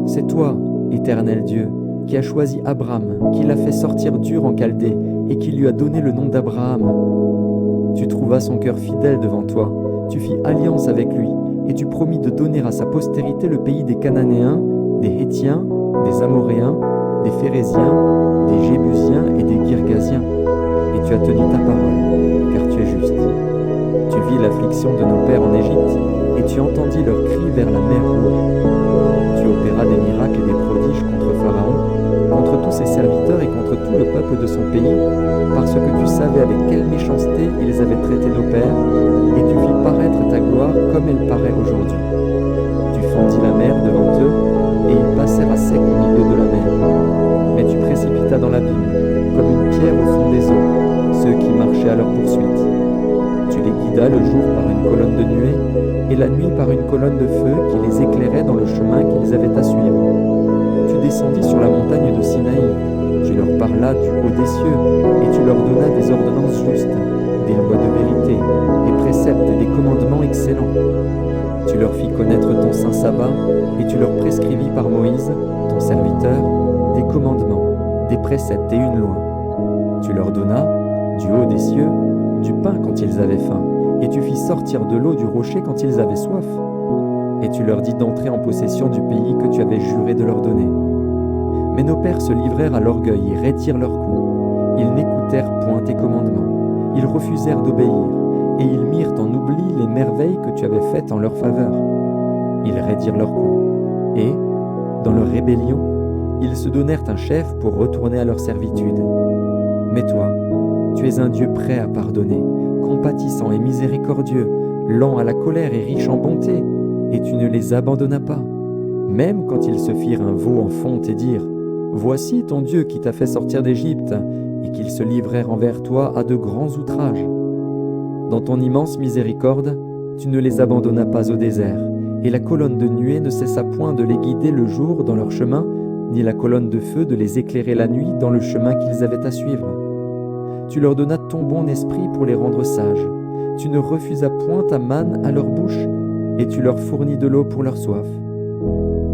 C'est toi, Éternel Dieu, qui as choisi Abraham, qui l'a fait sortir d'Ur en Chaldée, et qui lui a donné le nom d'Abraham. Tu trouvas son cœur fidèle devant toi, tu fis alliance avec lui, et tu promis de donner à sa postérité le pays des Cananéens, des Hétiens, des Amoréens, des Phéréziens, des Jébusiens et des Girgasiens. Et tu as tenu ta parole, car tu es juste. Tu vis l'affliction de nos pères en Égypte, et tu entendis leurs cris vers la mer Rouge. Tu opéras des miracles et des prodiges contre Pharaon, contre tous ses serviteurs et contre tout le peuple de son pays, parce que tu savais avec quelle méchanceté ils avaient traité nos pères, et tu fis paraître ta gloire comme elle paraît aujourd'hui. Tu fendis la mer devant eux, et ils passèrent à sec au milieu de la mer. Mais tu précipitas dans l'abîme, comme une pierre au fond des eaux, ceux qui marchaient à leur poursuite. Tu les guidas le jour par une colonne de nuée, et la nuit par une colonne de feu qui les éclairait dans le chemin qu'ils avaient à suivre. Tu descendis sur la montagne de Sinaï, tu leur parlas du haut des cieux, et tu leur donnas des ordonnances justes, des lois de vérité, des préceptes et des commandements excellents. Tu leur fis connaître ton saint sabbat, et tu leur prescrivis par Moïse, ton serviteur, des commandements, des préceptes et une loi. Tu leur donnas, du haut des cieux, du pain quand ils avaient faim, et tu fis sortir de l'eau du rocher quand ils avaient soif. Et tu leur dis d'entrer en possession du pays que tu avais juré de leur donner. Mais nos pères se livrèrent à l'orgueil et raidirent leur cou. Ils n'écoutèrent point tes commandements. Ils refusèrent d'obéir, et ils mirent en oubli les merveilles que tu avais faites en leur faveur. Ils raidirent leur cou, et, dans leur rébellion, ils se donnèrent un chef pour retourner à leur servitude. Mais toi, tu es un Dieu prêt à pardonner, compatissant et miséricordieux, lent à la colère et riche en bonté, et tu ne les abandonnas pas, même quand ils se firent un veau en fonte et dirent « Voici ton Dieu qui t'a fait sortir d'Égypte », et qu'ils se livrèrent envers toi à de grands outrages. Dans ton immense miséricorde, tu ne les abandonnas pas au désert, et la colonne de nuée ne cessa point de les guider le jour dans leur chemin, ni la colonne de feu de les éclairer la nuit dans le chemin qu'ils avaient à suivre. Tu leur donnas ton bon esprit pour les rendre sages. Tu ne refusas point ta manne à leur bouche, et tu leur fournis de l'eau pour leur soif.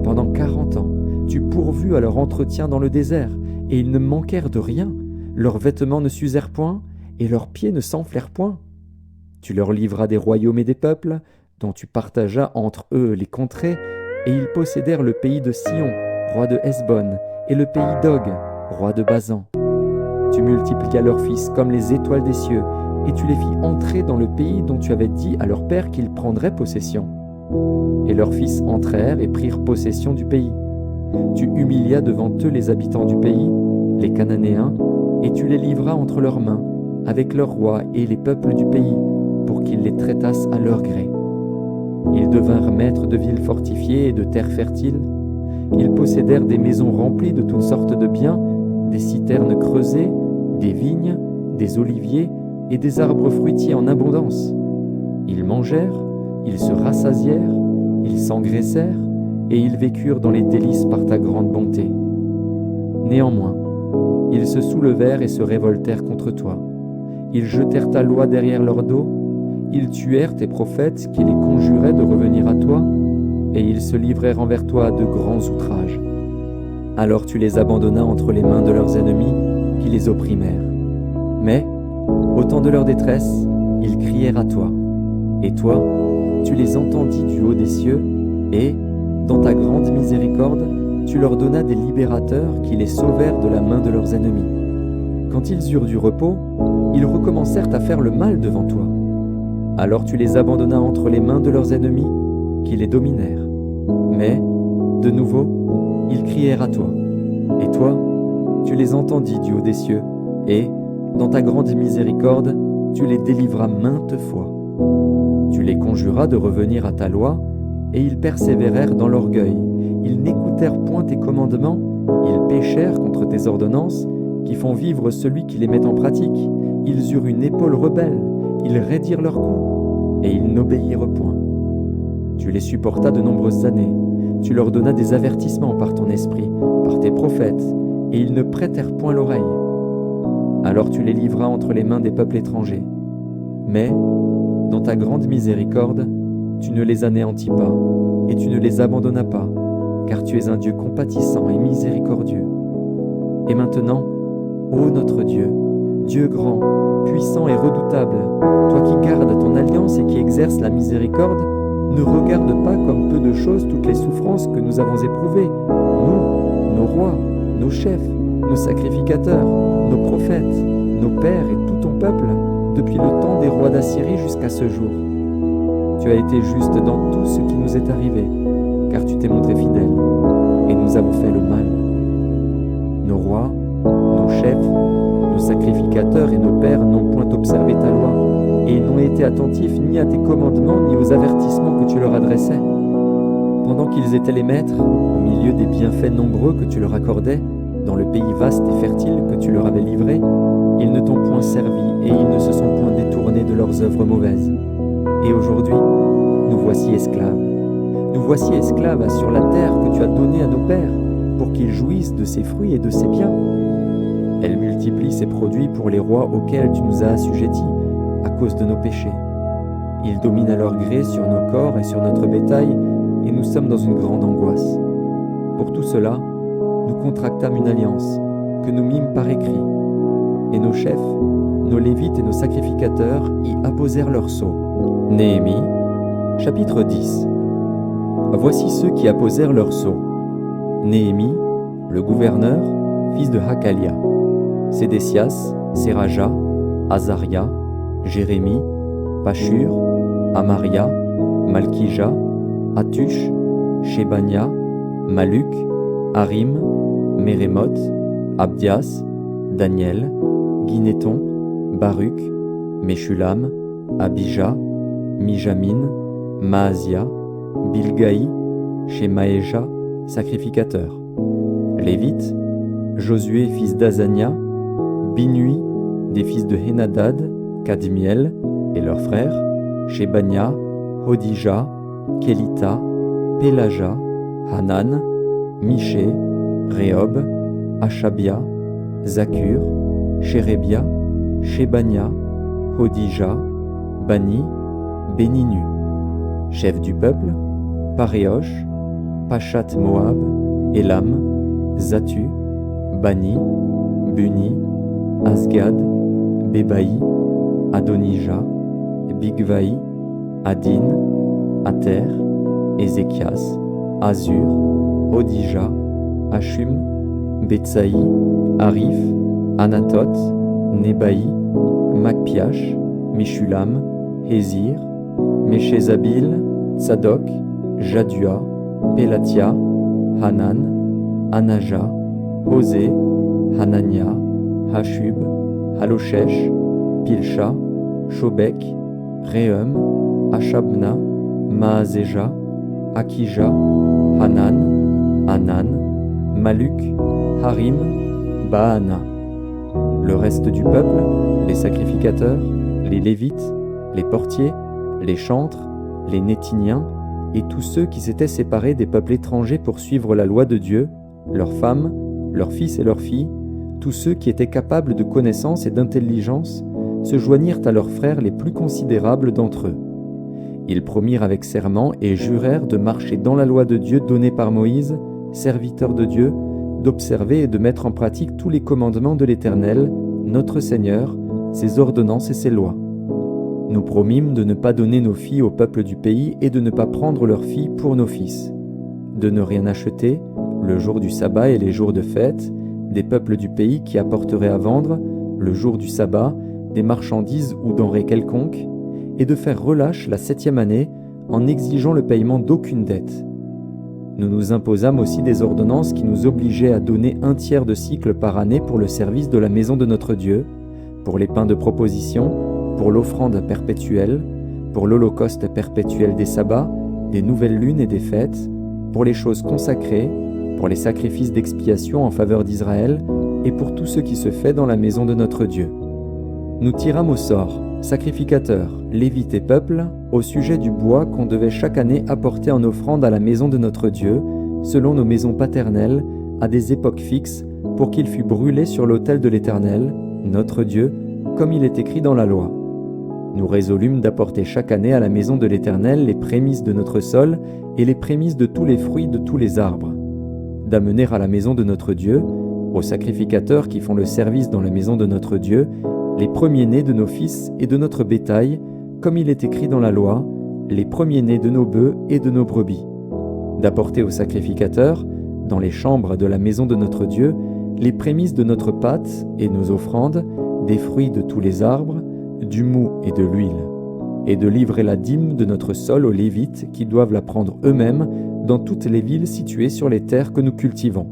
Pendant 40 ans, tu pourvus à leur entretien dans le désert, et ils ne manquèrent de rien. Leurs vêtements ne s'usèrent point, et leurs pieds ne s'enflèrent point. Tu leur livras des royaumes et des peuples, dont tu partageas entre eux les contrées, et ils possédèrent le pays de Sion, roi de Hesbon, et le pays d'Og, roi de Basan. Tu multiplias leurs fils comme les étoiles des cieux, et tu les fis entrer dans le pays dont tu avais dit à leur père qu'ils prendraient possession. Et leurs fils entrèrent et prirent possession du pays. Tu humilias devant eux les habitants du pays, les Cananéens, et tu les livras entre leurs mains, avec leurs rois et les peuples du pays, pour qu'ils les traitassent à leur gré. Ils devinrent maîtres de villes fortifiées et de terres fertiles. Ils possédèrent des maisons remplies de toutes sortes de biens, des citernes creusées, des vignes, des oliviers et des arbres fruitiers en abondance. Ils mangèrent, ils se rassasièrent, ils s'engraissèrent, et ils vécurent dans les délices par ta grande bonté. Néanmoins, ils se soulevèrent et se révoltèrent contre toi. Ils jetèrent ta loi derrière leur dos, ils tuèrent tes prophètes qui les conjuraient de revenir à toi, et ils se livrèrent envers toi à de grands outrages. Alors tu les abandonnas entre les mains de leurs ennemis, qui les opprimèrent. Mais, au temps de leur détresse, ils crièrent à toi. Et toi, tu les entendis du haut des cieux, et, dans ta grande miséricorde, tu leur donnas des libérateurs qui les sauvèrent de la main de leurs ennemis. Quand ils eurent du repos, ils recommencèrent à faire le mal devant toi. Alors tu les abandonnas entre les mains de leurs ennemis, qui les dominèrent. Mais, de nouveau, ils crièrent à toi. Et toi, tu les entendis du haut des cieux, et, dans ta grande miséricorde, tu les délivras maintes fois. Tu les conjuras de revenir à ta loi, et ils persévérèrent dans l'orgueil. Ils n'écoutèrent point tes commandements, ils péchèrent contre tes ordonnances, qui font vivre celui qui les met en pratique. Ils eurent une épaule rebelle, ils raidirent leur cou, et ils n'obéirent point. Tu les supportas de nombreuses années, tu leur donnas des avertissements par ton esprit, par tes prophètes, et ils ne prêtèrent point l'oreille. Alors tu les livras entre les mains des peuples étrangers. Mais, dans ta grande miséricorde, tu ne les anéantis pas, et tu ne les abandonnas pas, car tu es un Dieu compatissant et miséricordieux. Et maintenant, ô notre Dieu, Dieu grand, puissant et redoutable, toi qui gardes ton alliance et qui exerces la miséricorde, ne regarde pas comme peu de choses toutes les souffrances que nous avons éprouvées, nous, nos rois, nos chefs, nos sacrificateurs, nos prophètes, nos pères et tout ton peuple, depuis le temps des rois d'Assyrie jusqu'à ce jour. Tu as été juste dans tout ce qui nous est arrivé, car tu t'es montré fidèle, et nous avons fait le mal. Nos rois, nos chefs, nos sacrificateurs et nos pères n'ont point observé ta loi, et ils n'ont été attentifs ni à tes commandements ni aux avertissements que tu leur adressais. Pendant qu'ils étaient les maîtres, au milieu des bienfaits nombreux que tu leur accordais, dans le pays vaste et fertile que tu leur avais livré, ils ne t'ont point servi et ils ne se sont point détournés de leurs œuvres mauvaises. Et aujourd'hui, nous voici esclaves. Nous voici esclaves sur la terre que tu as donnée à nos pères, pour qu'ils jouissent de ses fruits et de ses biens. Elle multiplie ses produits pour les rois auxquels tu nous as assujettis, à cause de nos péchés. Ils dominent à leur gré sur nos corps et sur notre bétail, et nous sommes dans une grande angoisse. Pour tout cela, nous contractâmes une alliance, que nous mîmes par écrit, et nos chefs, nos lévites et nos sacrificateurs y apposèrent leur sceau. Néhémie, chapitre 10. Voici ceux qui apposèrent leur sceau. Néhémie, le gouverneur, fils de Hakalia, Sédécias, Séraja, Azaria, Jérémie, Pashur, Amaria, Malkija, Hatush, Shebania, Maluk, Harim, Mérémoth, Abdias, Daniel, Guinéton, Baruch, Meshulam, Abija, Mijamin, Maazia, Bilgaï, Shemaéja, sacrificateur. Lévites, Josué fils d'Azania, Binui, des fils de Henadad, Kadmiel et leurs frères, Shebania, Hodija, Kelita, Pélaja, Hanan, Miché, Rehob, Achabia, Zakur, Shérébia, Shebania, Hodija, Bani, Béninu. Chef du peuple, Paréosh, Pachat Moab, Élam, Zatu, Bani, Buni, Asgad, Bébaï, Adonija, Bigvaï, Adin, Ater, Ézéchias, Azur, Odija, Hachum, Betsaï, Arif, Anatot, Nebaï, Macpiash, Meshulam, Hézir, Méchézabil, Tsadok, Jadua, Pélatia, Hanan, Anaja, Osé, Hanania, Hashub, Haloshesh, Pilcha, Shobek, Reum, Achabna, Maazéja, Akija, Hanan, Anan, Maluk, Harim, Baana. Le reste du peuple, les sacrificateurs, les Lévites, les portiers, les chantres, les Nétiniens, et tous ceux qui s'étaient séparés des peuples étrangers pour suivre la loi de Dieu, leurs femmes, leurs fils et leurs filles, tous ceux qui étaient capables de connaissance et d'intelligence, se joignirent à leurs frères les plus considérables d'entre eux. Ils promirent avec serment et jurèrent de marcher dans la loi de Dieu donnée par Moïse, serviteur de Dieu, d'observer et de mettre en pratique tous les commandements de l'Éternel, notre Seigneur, ses ordonnances et ses lois. Nous promîmes de ne pas donner nos filles au peuple du pays et de ne pas prendre leurs filles pour nos fils, de ne rien acheter, le jour du sabbat et les jours de fête, des peuples du pays qui apporteraient à vendre, le jour du sabbat, des marchandises ou denrées quelconques, et de faire relâche la 7e année en exigeant le paiement d'aucune dette. Nous nous imposâmes aussi des ordonnances qui nous obligeaient à donner 1/3 de cycle par année pour le service de la maison de notre Dieu, pour les pains de proposition, pour l'offrande perpétuelle, pour l'holocauste perpétuel des sabbats, des nouvelles lunes et des fêtes, pour les choses consacrées, pour les sacrifices d'expiation en faveur d'Israël et pour tout ce qui se fait dans la maison de notre Dieu. Nous tirâmes au sort, sacrificateurs, lévites et peuples, au sujet du bois qu'on devait chaque année apporter en offrande à la maison de notre Dieu, selon nos maisons paternelles, à des époques fixes, pour qu'il fût brûlé sur l'autel de l'Éternel, notre Dieu, comme il est écrit dans la loi. Nous résolûmes d'apporter chaque année à la maison de l'Éternel les prémices de notre sol et les prémices de tous les fruits de tous les arbres, d'amener à la maison de notre Dieu, aux sacrificateurs qui font le service dans la maison de notre Dieu, les premiers-nés de nos fils et de notre bétail, comme il est écrit dans la loi, les premiers-nés de nos bœufs et de nos brebis, d'apporter au sacrificateur, dans les chambres de la maison de notre Dieu, les prémices de notre pâte et nos offrandes, des fruits de tous les arbres, du mou et de l'huile, et de livrer la dîme de notre sol aux Lévites qui doivent la prendre eux-mêmes dans toutes les villes situées sur les terres que nous cultivons.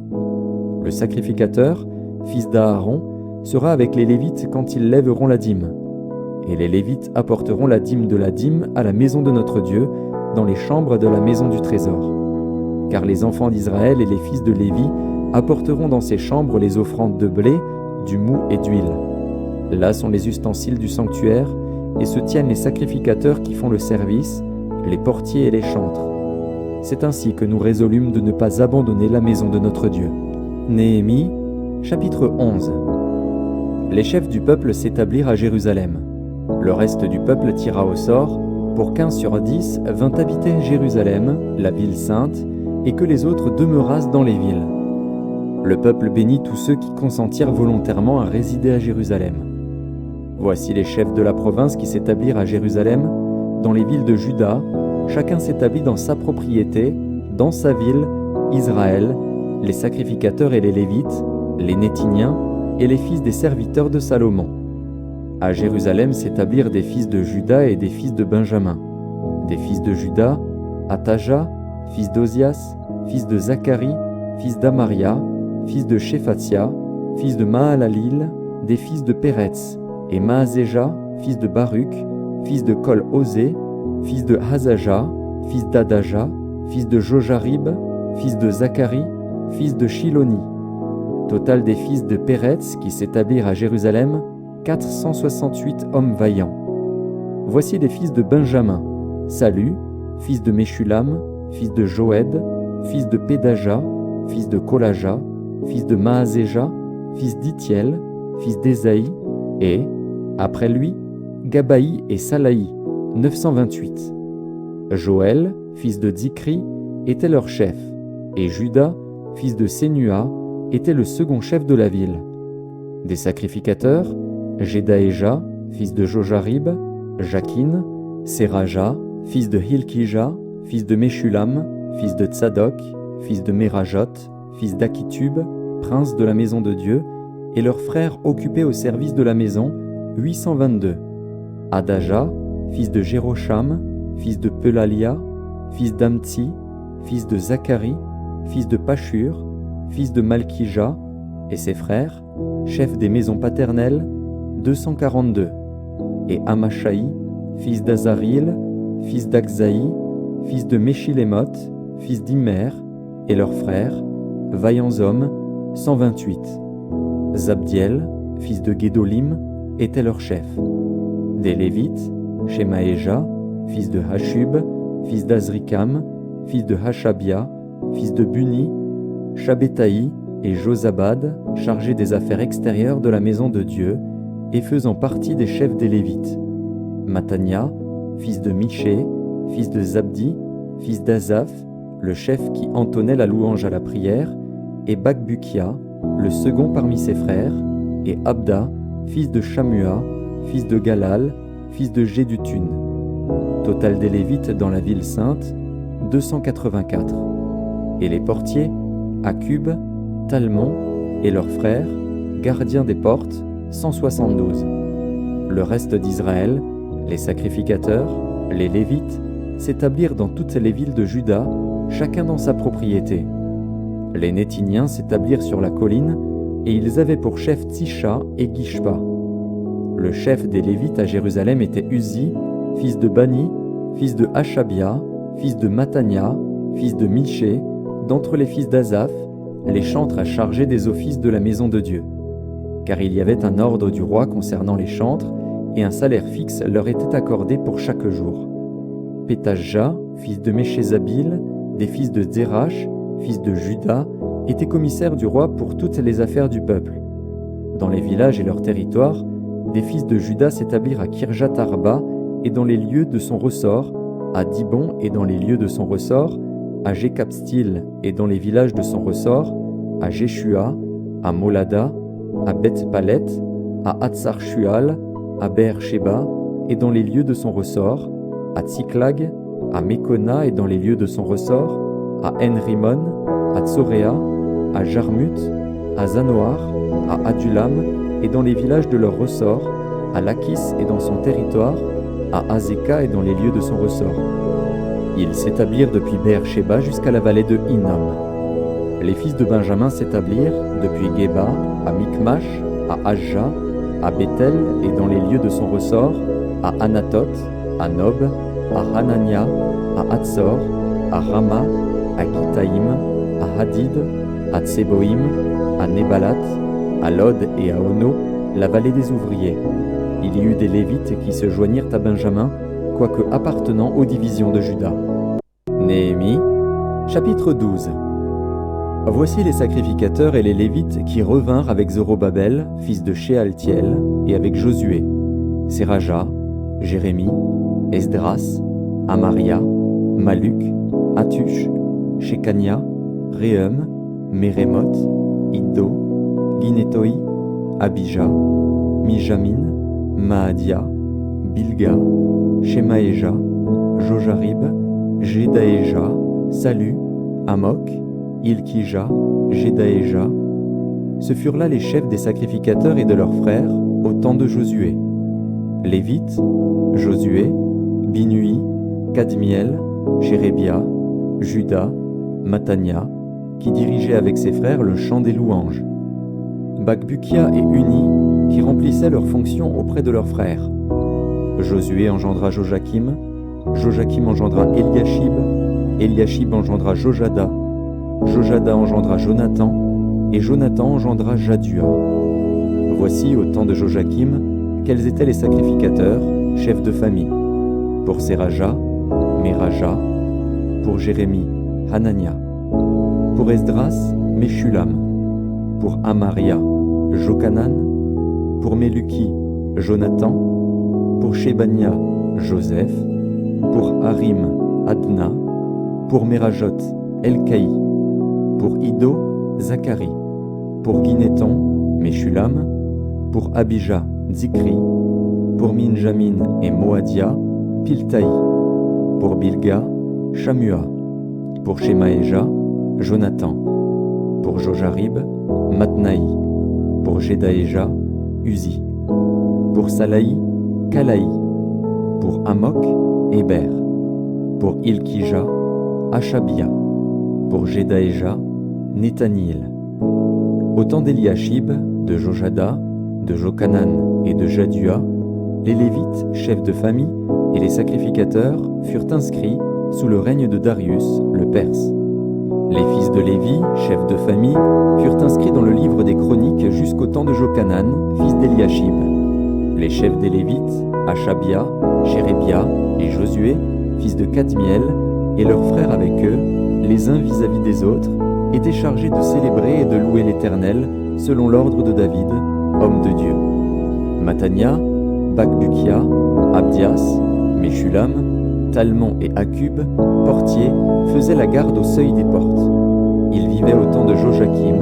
Le sacrificateur, fils d'Aaron, sera avec les Lévites quand ils lèveront la dîme. Et les Lévites apporteront la dîme de la dîme à la maison de notre Dieu, dans les chambres de la maison du trésor. Car les enfants d'Israël et les fils de Lévi apporteront dans ces chambres les offrandes de blé, du mou et d'huile. Là sont les ustensiles du sanctuaire, et se tiennent les sacrificateurs qui font le service, les portiers et les chantres. C'est ainsi que nous résolûmes de ne pas abandonner la maison de notre Dieu. Néhémie, chapitre 11. Les chefs du peuple s'établirent à Jérusalem. Le reste du peuple tira au sort, pour qu'1 sur 10 vint habiter Jérusalem, la ville sainte, et que les autres demeurassent dans les villes. Le peuple bénit tous ceux qui consentirent volontairement à résider à Jérusalem. Voici les chefs de la province qui s'établirent à Jérusalem, dans les villes de Juda, chacun s'établit dans sa propriété, dans sa ville, Israël, les sacrificateurs et les Lévites, les Néthiniens et les fils des serviteurs de Salomon. À Jérusalem s'établirent des fils de Juda et des fils de Benjamin. Des fils de Juda, Ataja, fils d'Ozias, fils de Zacharie, fils d'Amaria, fils de Shéphatia, fils de Mahalalil, des fils de Péretz, et Maazéja, fils de Baruch, fils de Kol-Osé, fils de Hazaja, fils d'Adaja, fils de Jojarib, fils de Zacharie, fils de Shiloni. Total des fils de Péretz qui s'établirent à Jérusalem, 468 hommes vaillants. Voici les fils de Benjamin, Salu, fils de Meshulam, fils de Joed, fils de Pédaja, fils de Kolaja, fils de Maazéja, fils d'Itiel, fils d'Ésaï, et, après lui, Gabaï et Salaï, 928. Joël, fils de Zikri, était leur chef, et Juda, fils de Sénua, était le second chef de la ville. Des sacrificateurs, Jedaéja, fils de Jojarib, Jakin, Séraja, fils de Hilkija, fils de Meshulam, fils de Tsadok, fils de Mérajot, fils d'Akitub, prince de la maison de Dieu, et leurs frères occupés au service de la maison, 822. Adaja, fils de Jérocham, fils de Pelalia, fils d'Amtsi, fils de Zacharie, fils de Pashur, fils de Malkija, et ses frères, chefs des maisons paternelles, 242. Et Amashaï, fils d'Azaril, fils d'Akzaï, fils de Meshilémoth, fils d'Imer, et leurs frères, vaillants hommes, 128. Zabdiel, fils de Guédolim, était leur chef. Des Lévites, Shemaéja, fils de Hashub, fils d'Azrikam, fils de Hashabia, fils de Buni, Shabbétaï et Josabad, chargés des affaires extérieures de la maison de Dieu, et faisant partie des chefs des Lévites. Matania, fils de Miché, fils de Zabdi, fils d'Azaph, le chef qui entonnait la louange à la prière, et Bakbukia, le second parmi ses frères, et Abda, fils de Shamua, fils de Galal, fils de Jédutun. Total des Lévites dans la ville sainte, 284. Et les portiers, Akub, Talmon et leurs frères, gardiens des portes, 172. Le reste d'Israël, les sacrificateurs, les Lévites, s'établirent dans toutes les villes de Juda, chacun dans sa propriété. Les Néthiniens s'établirent sur la colline, et ils avaient pour chef Tisha et Gishpa. Le chef des Lévites à Jérusalem était Uzi, fils de Bani, fils de Hashabia, fils de Matania, fils de Miché, d'entre les fils d'Azaph, les chantres à charger des offices de la maison de Dieu. Car il y avait un ordre du roi concernant les chantres, et un salaire fixe leur était accordé pour chaque jour. Pétajah, fils de Méchézabil, des fils de Zérach, fils de Juda, était commissaire du roi pour toutes les affaires du peuple. Dans les villages et leurs territoires, des fils de Juda s'établirent à Kirjat Arba et dans les lieux de son ressort, à Dibon et dans les lieux de son ressort, à Jékapstil et dans les villages de son ressort, à Jéshua, à Molada, à Beth-Palet, à Hatsar-Shual, à Beer-Sheba et dans les lieux de son ressort, à Tsiklag, à Mekona et dans les lieux de son ressort, à En-Rimon, à Tsoréa, à Jarmuth, à Zanoar, à Adulam et dans les villages de leur ressort, à Lachis et dans son territoire, à Azeka et dans les lieux de son ressort. Ils s'établirent depuis Beer-Sheba jusqu'à la vallée de Hinnom. Les fils de Benjamin s'établirent depuis Geba, à Mikmash, à Ajja, à Bethel et dans les lieux de son ressort, à Anatoth, à Nob, à Hanania, à Hatzor, à Rama, à Gitaïm, à Hadid, à Tseboïm, à Nebalat, à Lod et à Ono, la vallée des ouvriers. Il y eut des Lévites qui se joignirent à Benjamin, quoique appartenant aux divisions de Juda. Néhémie, chapitre 12. Voici les sacrificateurs et les Lévites qui revinrent avec Zorobabel, fils de Shealtiel, et avec Josué, Séraja, Jérémie, Esdras, Amaria, Maluk, Hatush, Shekania, Réhum, Mérémoth, Iddo, Guinétoi, Abija, Mijamin, Maadia, Bilga, Shemaéja, Jojarib, Jedaéja, Salu, Amok, Ilkija, Jedaéja. Ce furent là les chefs des sacrificateurs et de leurs frères au temps de Josué. Lévites, Josué, Binui, Kadmiel, Chérébia, Juda, Matania, qui dirigeaient avec ses frères le chant des louanges. Bakbukia et Uni, qui remplissaient leurs fonctions auprès de leurs frères. Josué engendra Joachim, Joachim engendra Eliashib, Eliashib engendra Jojada, Jojada engendra Jonathan, et Jonathan engendra Jadua. Voici, au temps de Joachim, quels étaient les sacrificateurs, chefs de famille. Pour Séraja, Méraja, pour Jérémie, Hanania, pour Esdras, Meshulam, pour Amaria, Jokanan, pour Meluki, Jonathan, pour Shebania, Joseph, pour Harim, Adna, pour Merajot, Elkaï, pour Iddo, Zacharie, pour Guinéton, Meshulam, pour Abija, Zikri, pour Minjamin et Moadia, Piltaï, pour Bilga, Shamua, pour Shemaéja, Jonathan, pour Jojarib, Matnaï, pour Jedaéja, Uzi, pour Salaï, Kalaï, pour Amok, Héber, pour Ilkija, Achabia, pour Jedaéja, Nethanil. Au temps d'Eliashib, de Jojada, de Jokanan et de Jadua, les Lévites, chefs de famille, et les sacrificateurs furent inscrits sous le règne de Darius, le Perse. Les fils de Lévi, chefs de famille, furent inscrits dans le livre des chroniques jusqu'au temps de Jokanan, fils d'Eliashib. Les chefs des Lévites, Achabia, Chérébia et Josué, fils de Kadmiel, et leurs frères avec eux, les uns vis-à-vis des autres, étaient chargés de célébrer et de louer l'Éternel, selon l'ordre de David, homme de Dieu. Matania, Bakbukia, Abdias, Meshulam, Talmon et Akub, portiers, faisaient la garde au seuil des portes. Ils vivaient au temps de Joachim,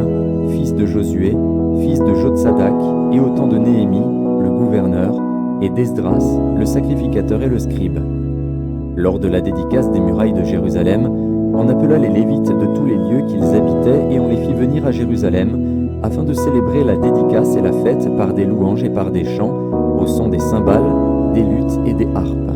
fils de Josué, fils de Jotsadak, et au temps de Néhémie, le gouverneur, et d'Esdras, le sacrificateur et le scribe. Lors de la dédicace des murailles de Jérusalem, on appela les Lévites de tous les lieux qu'ils habitaient et on les fit venir à Jérusalem, afin de célébrer la dédicace et la fête par des louanges et par des chants, au son des cymbales, des luttes et des harpes.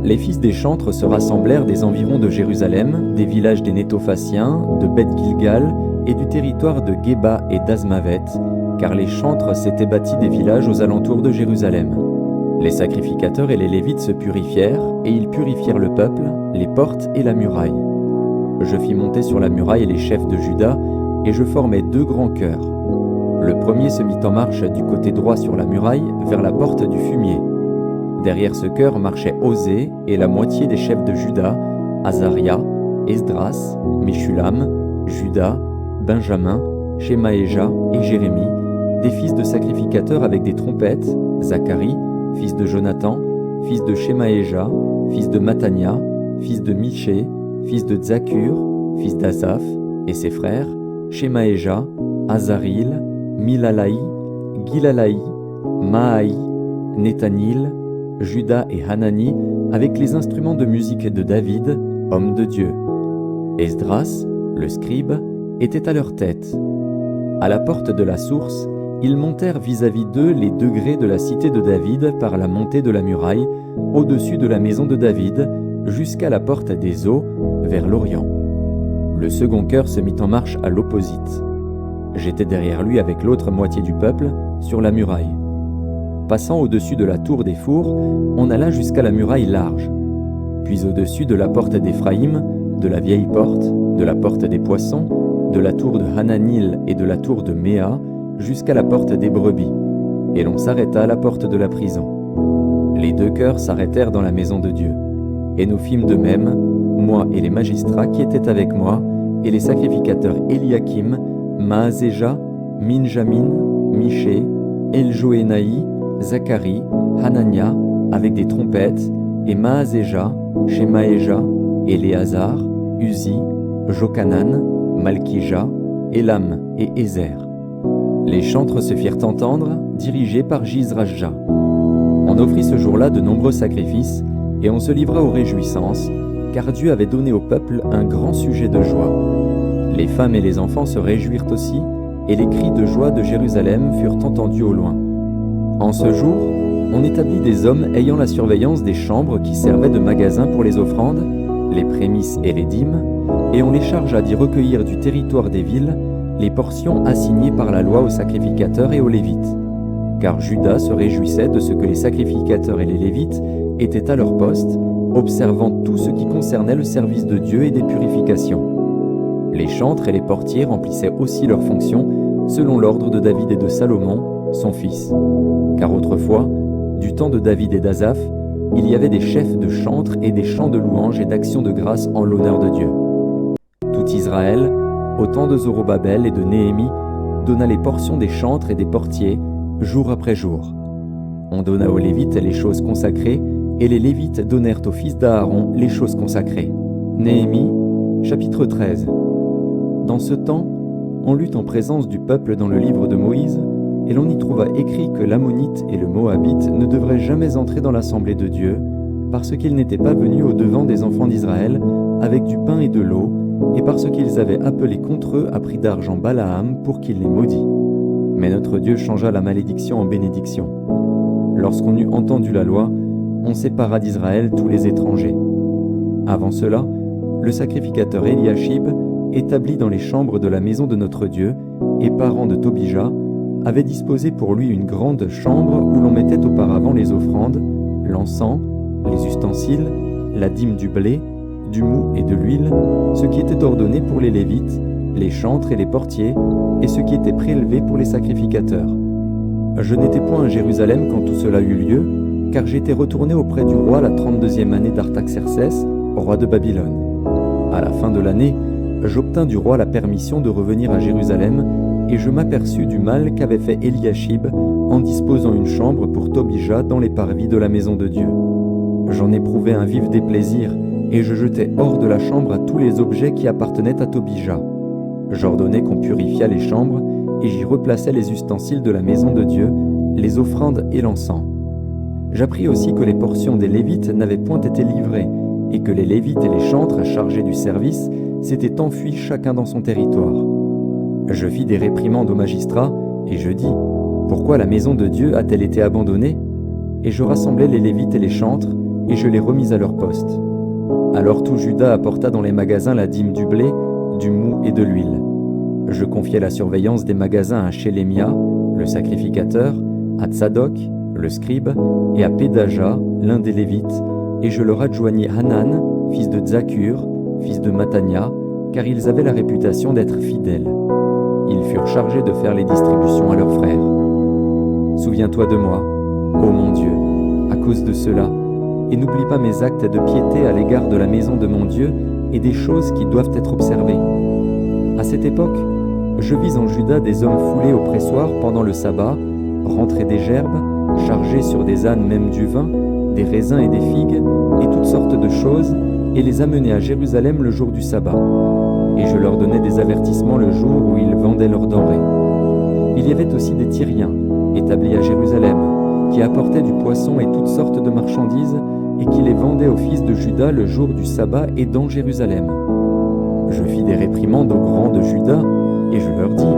Les fils des chantres se rassemblèrent des environs de Jérusalem, des villages des Nétophaciens, de Beth-Gilgal et du territoire de Geba et d'Azmavet, car les chantres s'étaient bâtis des villages aux alentours de Jérusalem. Les sacrificateurs et les Lévites se purifièrent, et ils purifièrent le peuple, les portes et la muraille. Je fis monter sur la muraille les chefs de Juda, et je formai 2 grands chœurs. Le premier se mit en marche du côté droit sur la muraille, vers la porte du fumier. Derrière ce chœur marchaient Osée et la moitié des chefs de Juda, Azaria, Esdras, Meshulam, Juda, Benjamin, Shemaéja et Jérémie, des fils de sacrificateurs avec des trompettes, Zacharie, fils de Jonathan, fils de Shemaéja, fils de Matania, fils de Miché, fils de Zakur, fils d'Asaph, et ses frères, Shemaéja, Azaril, Milalaï, Gilalaï, Maaï, Nethanil, Juda et Hanani, avec les instruments de musique de David, homme de Dieu. Esdras, le scribe, était à leur tête. À la porte de la source, ils montèrent vis-à-vis d'eux les degrés de la cité de David par la montée de la muraille, au-dessus de la maison de David, jusqu'à la porte des eaux, vers l'Orient. Le second chœur se mit en marche à l'opposite. J'étais derrière lui avec l'autre moitié du peuple, sur la muraille. Passant au-dessus de la tour des fours, on alla jusqu'à la muraille large. Puis au-dessus de la porte d'Éphraïm, de la vieille porte, de la porte des poissons, de la tour de Hananil et de la tour de Méa, jusqu'à la porte des brebis. Et l'on s'arrêta à la porte de la prison. Les deux chœurs s'arrêtèrent dans la maison de Dieu. Et nous fîmes de même, moi et les magistrats qui étaient avec moi, et les sacrificateurs Eliakim, Maazéja, Minjamin, Miché, Eljoénaï, Zacharie, Hanania, avec des trompettes, et Maazéja, Shemaéja, Éléazar, Uzi, Jokanan, Malkija, Élam et Ézer. Les chantres se firent entendre, dirigés par Jizrajja. On offrit ce jour-là de nombreux sacrifices, et on se livra aux réjouissances, car Dieu avait donné au peuple un grand sujet de joie. Les femmes et les enfants se réjouirent aussi, et les cris de joie de Jérusalem furent entendus au loin. En ce jour, on établit des hommes ayant la surveillance des chambres qui servaient de magasins pour les offrandes, les prémices et les dîmes, et on les chargea d'y recueillir du territoire des villes les portions assignées par la loi aux sacrificateurs et aux Lévites. Car Juda se réjouissait de ce que les sacrificateurs et les Lévites étaient à leur poste, observant tout ce qui concernait le service de Dieu et des purifications. Les chantres et les portiers remplissaient aussi leurs fonctions selon l'ordre de David et de Salomon, son fils. Car autrefois, du temps de David et d'Azaph, il y avait des chefs de chantres et des chants de louanges et d'actions de grâce en l'honneur de Dieu. Tout Israël, au temps de Zorobabel et de Néhémie, donna les portions des chantres et des portiers, jour après jour. On donna aux Lévites les choses consacrées, et les Lévites donnèrent aux fils d'Aaron les choses consacrées. Néhémie, chapitre 13. Dans ce temps, on lut en présence du peuple dans le livre de Moïse, et l'on y trouva écrit que l'Ammonite et le Moabite ne devraient jamais entrer dans l'assemblée de Dieu, parce qu'ils n'étaient pas venus au-devant des enfants d'Israël avec du pain et de l'eau, et parce qu'ils avaient appelé contre eux à prix d'argent Balaam pour qu'il les maudît. Mais notre Dieu changea la malédiction en bénédiction. Lorsqu'on eut entendu la loi, on sépara d'Israël tous les étrangers. Avant cela, le sacrificateur Eliashib, établi dans les chambres de la maison de notre Dieu, et parent de Tobija, avait disposé pour lui une grande chambre où l'on mettait auparavant les offrandes, l'encens, les ustensiles, la dîme du blé, du mou et de l'huile, ce qui était ordonné pour les Lévites, les chantres et les portiers, et ce qui était prélevé pour les sacrificateurs. Je n'étais point à Jérusalem quand tout cela eut lieu, car j'étais retourné auprès du roi la 32e année d'Artaxercès, roi de Babylone. À la fin de l'année, j'obtins du roi la permission de revenir à Jérusalem, et je m'aperçus du mal qu'avait fait Eliashib en disposant une chambre pour Tobija dans les parvis de la maison de Dieu. J'en éprouvai un vif déplaisir, et je jetai hors de la chambre à tous les objets qui appartenaient à Tobija. J'ordonnai qu'on purifiât les chambres, et j'y replaçai les ustensiles de la maison de Dieu, les offrandes et l'encens. J'appris aussi que les portions des Lévites n'avaient point été livrées, et que les Lévites et les chantres chargés du service s'étaient enfuis chacun dans son territoire. Je fis des réprimandes aux magistrats, et je dis, « Pourquoi la maison de Dieu a-t-elle été abandonnée ?» Et je rassemblai les Lévites et les chantres, et je les remis à leur poste. Alors tout Juda apporta dans les magasins la dîme du blé, du mou et de l'huile. Je confiai la surveillance des magasins à Shélémia, le sacrificateur, à Tsadok, le scribe, et à Pédaja, l'un des Lévites, et je leur adjoignis Hanan, fils de Zakur, fils de Matania, car ils avaient la réputation d'être fidèles. Ils furent chargés de faire les distributions à leurs frères. Souviens-toi de moi, ô mon Dieu, à cause de cela, et n'oublie pas mes actes de piété à l'égard de la maison de mon Dieu et des choses qui doivent être observées. À cette époque, je vis en Juda des hommes foulés au pressoir pendant le sabbat, rentrer des gerbes, charger sur des ânes même du vin, des raisins et des figues, et toutes sortes de choses, et les amener à Jérusalem le jour du sabbat. Et je leur donnais des avertissements le jour où ils vendaient leurs denrées. Il y avait aussi des Tyriens, établis à Jérusalem, qui apportait du poisson et toutes sortes de marchandises, et qui les vendait aux fils de Juda le jour du sabbat et dans Jérusalem. Je fis des réprimandes aux grands de Juda, et je leur dis,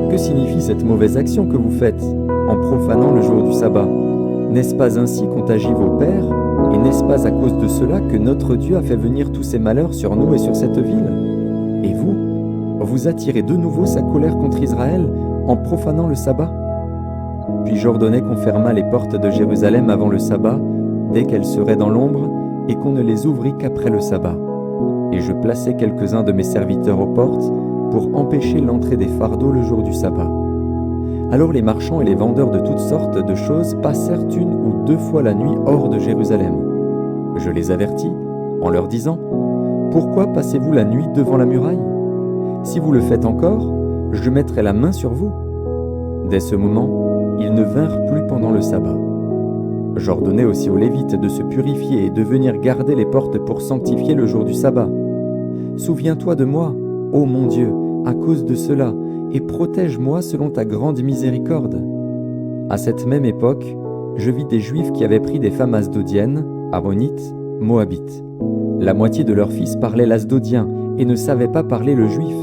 « Que signifie cette mauvaise action que vous faites, en profanant le jour du sabbat? N'est-ce pas ainsi qu'ont agi vos pères, et n'est-ce pas à cause de cela que notre Dieu a fait venir tous ces malheurs sur nous et sur cette ville? Et vous attirez de nouveau sa colère contre Israël en profanant le sabbat? » Puis j'ordonnai qu'on fermât les portes de Jérusalem avant le sabbat, dès qu'elles seraient dans l'ombre, et qu'on ne les ouvrît qu'après le sabbat. Et je plaçai quelques-uns de mes serviteurs aux portes pour empêcher l'entrée des fardeaux le jour du sabbat. Alors les marchands et les vendeurs de toutes sortes de choses passèrent 1 ou 2 fois la nuit hors de Jérusalem. Je les avertis en leur disant, « Pourquoi passez-vous la nuit devant la muraille? Si vous le faites encore, je mettrai la main sur vous. » Dès ce moment, ils ne vinrent plus pendant le sabbat. J'ordonnai aussi aux Lévites de se purifier et de venir garder les portes pour sanctifier le jour du sabbat. Souviens-toi de moi, ô mon Dieu, à cause de cela, et protège-moi selon ta grande miséricorde. À cette même époque, je vis des Juifs qui avaient pris des femmes asdodiennes, ammonites, moabites. La moitié de leurs fils parlaient l'asdodien et ne savaient pas parler le juif.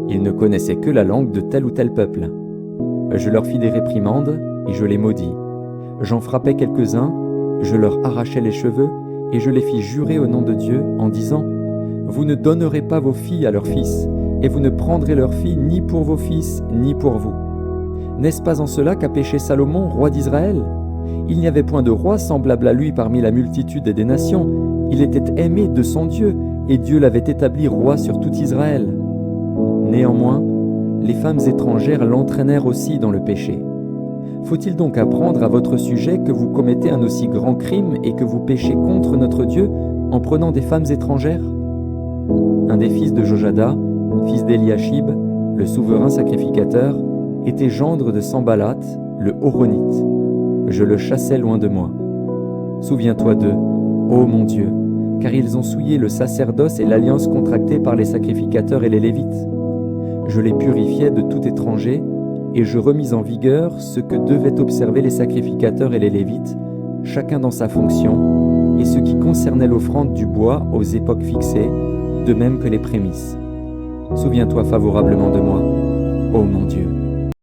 Ils ne connaissaient que la langue de tel ou tel peuple. Je leur fis des réprimandes et je les maudis. J'en frappai quelques-uns, je leur arrachai les cheveux et je les fis jurer au nom de Dieu en disant « Vous ne donnerez pas vos filles à leurs fils, et vous ne prendrez leurs filles ni pour vos fils ni pour vous. N'est-ce pas en cela qu'a péché Salomon, roi d'Israël? Il n'y avait point de roi semblable à lui parmi la multitude des nations. Il était aimé de son Dieu, et Dieu l'avait établi roi sur tout Israël. Néanmoins, les femmes étrangères l'entraînèrent aussi dans le péché. Faut-il donc apprendre à votre sujet que vous commettez un aussi grand crime et que vous péchez contre notre Dieu en prenant des femmes étrangères? » Un des fils de Jojada, fils d'Eliashib, le souverain sacrificateur, était gendre de Sambalat, le Horonite. Je le chassai loin de moi. Souviens-toi d'eux, ô mon Dieu, car ils ont souillé le sacerdoce et l'alliance contractée par les sacrificateurs et les Lévites. Je les purifiai de tout étranger, et je remis en vigueur ce que devaient observer les sacrificateurs et les Lévites, chacun dans sa fonction, et ce qui concernait l'offrande du bois aux époques fixées, de même que les prémices. Souviens-toi favorablement de moi, ô mon Dieu.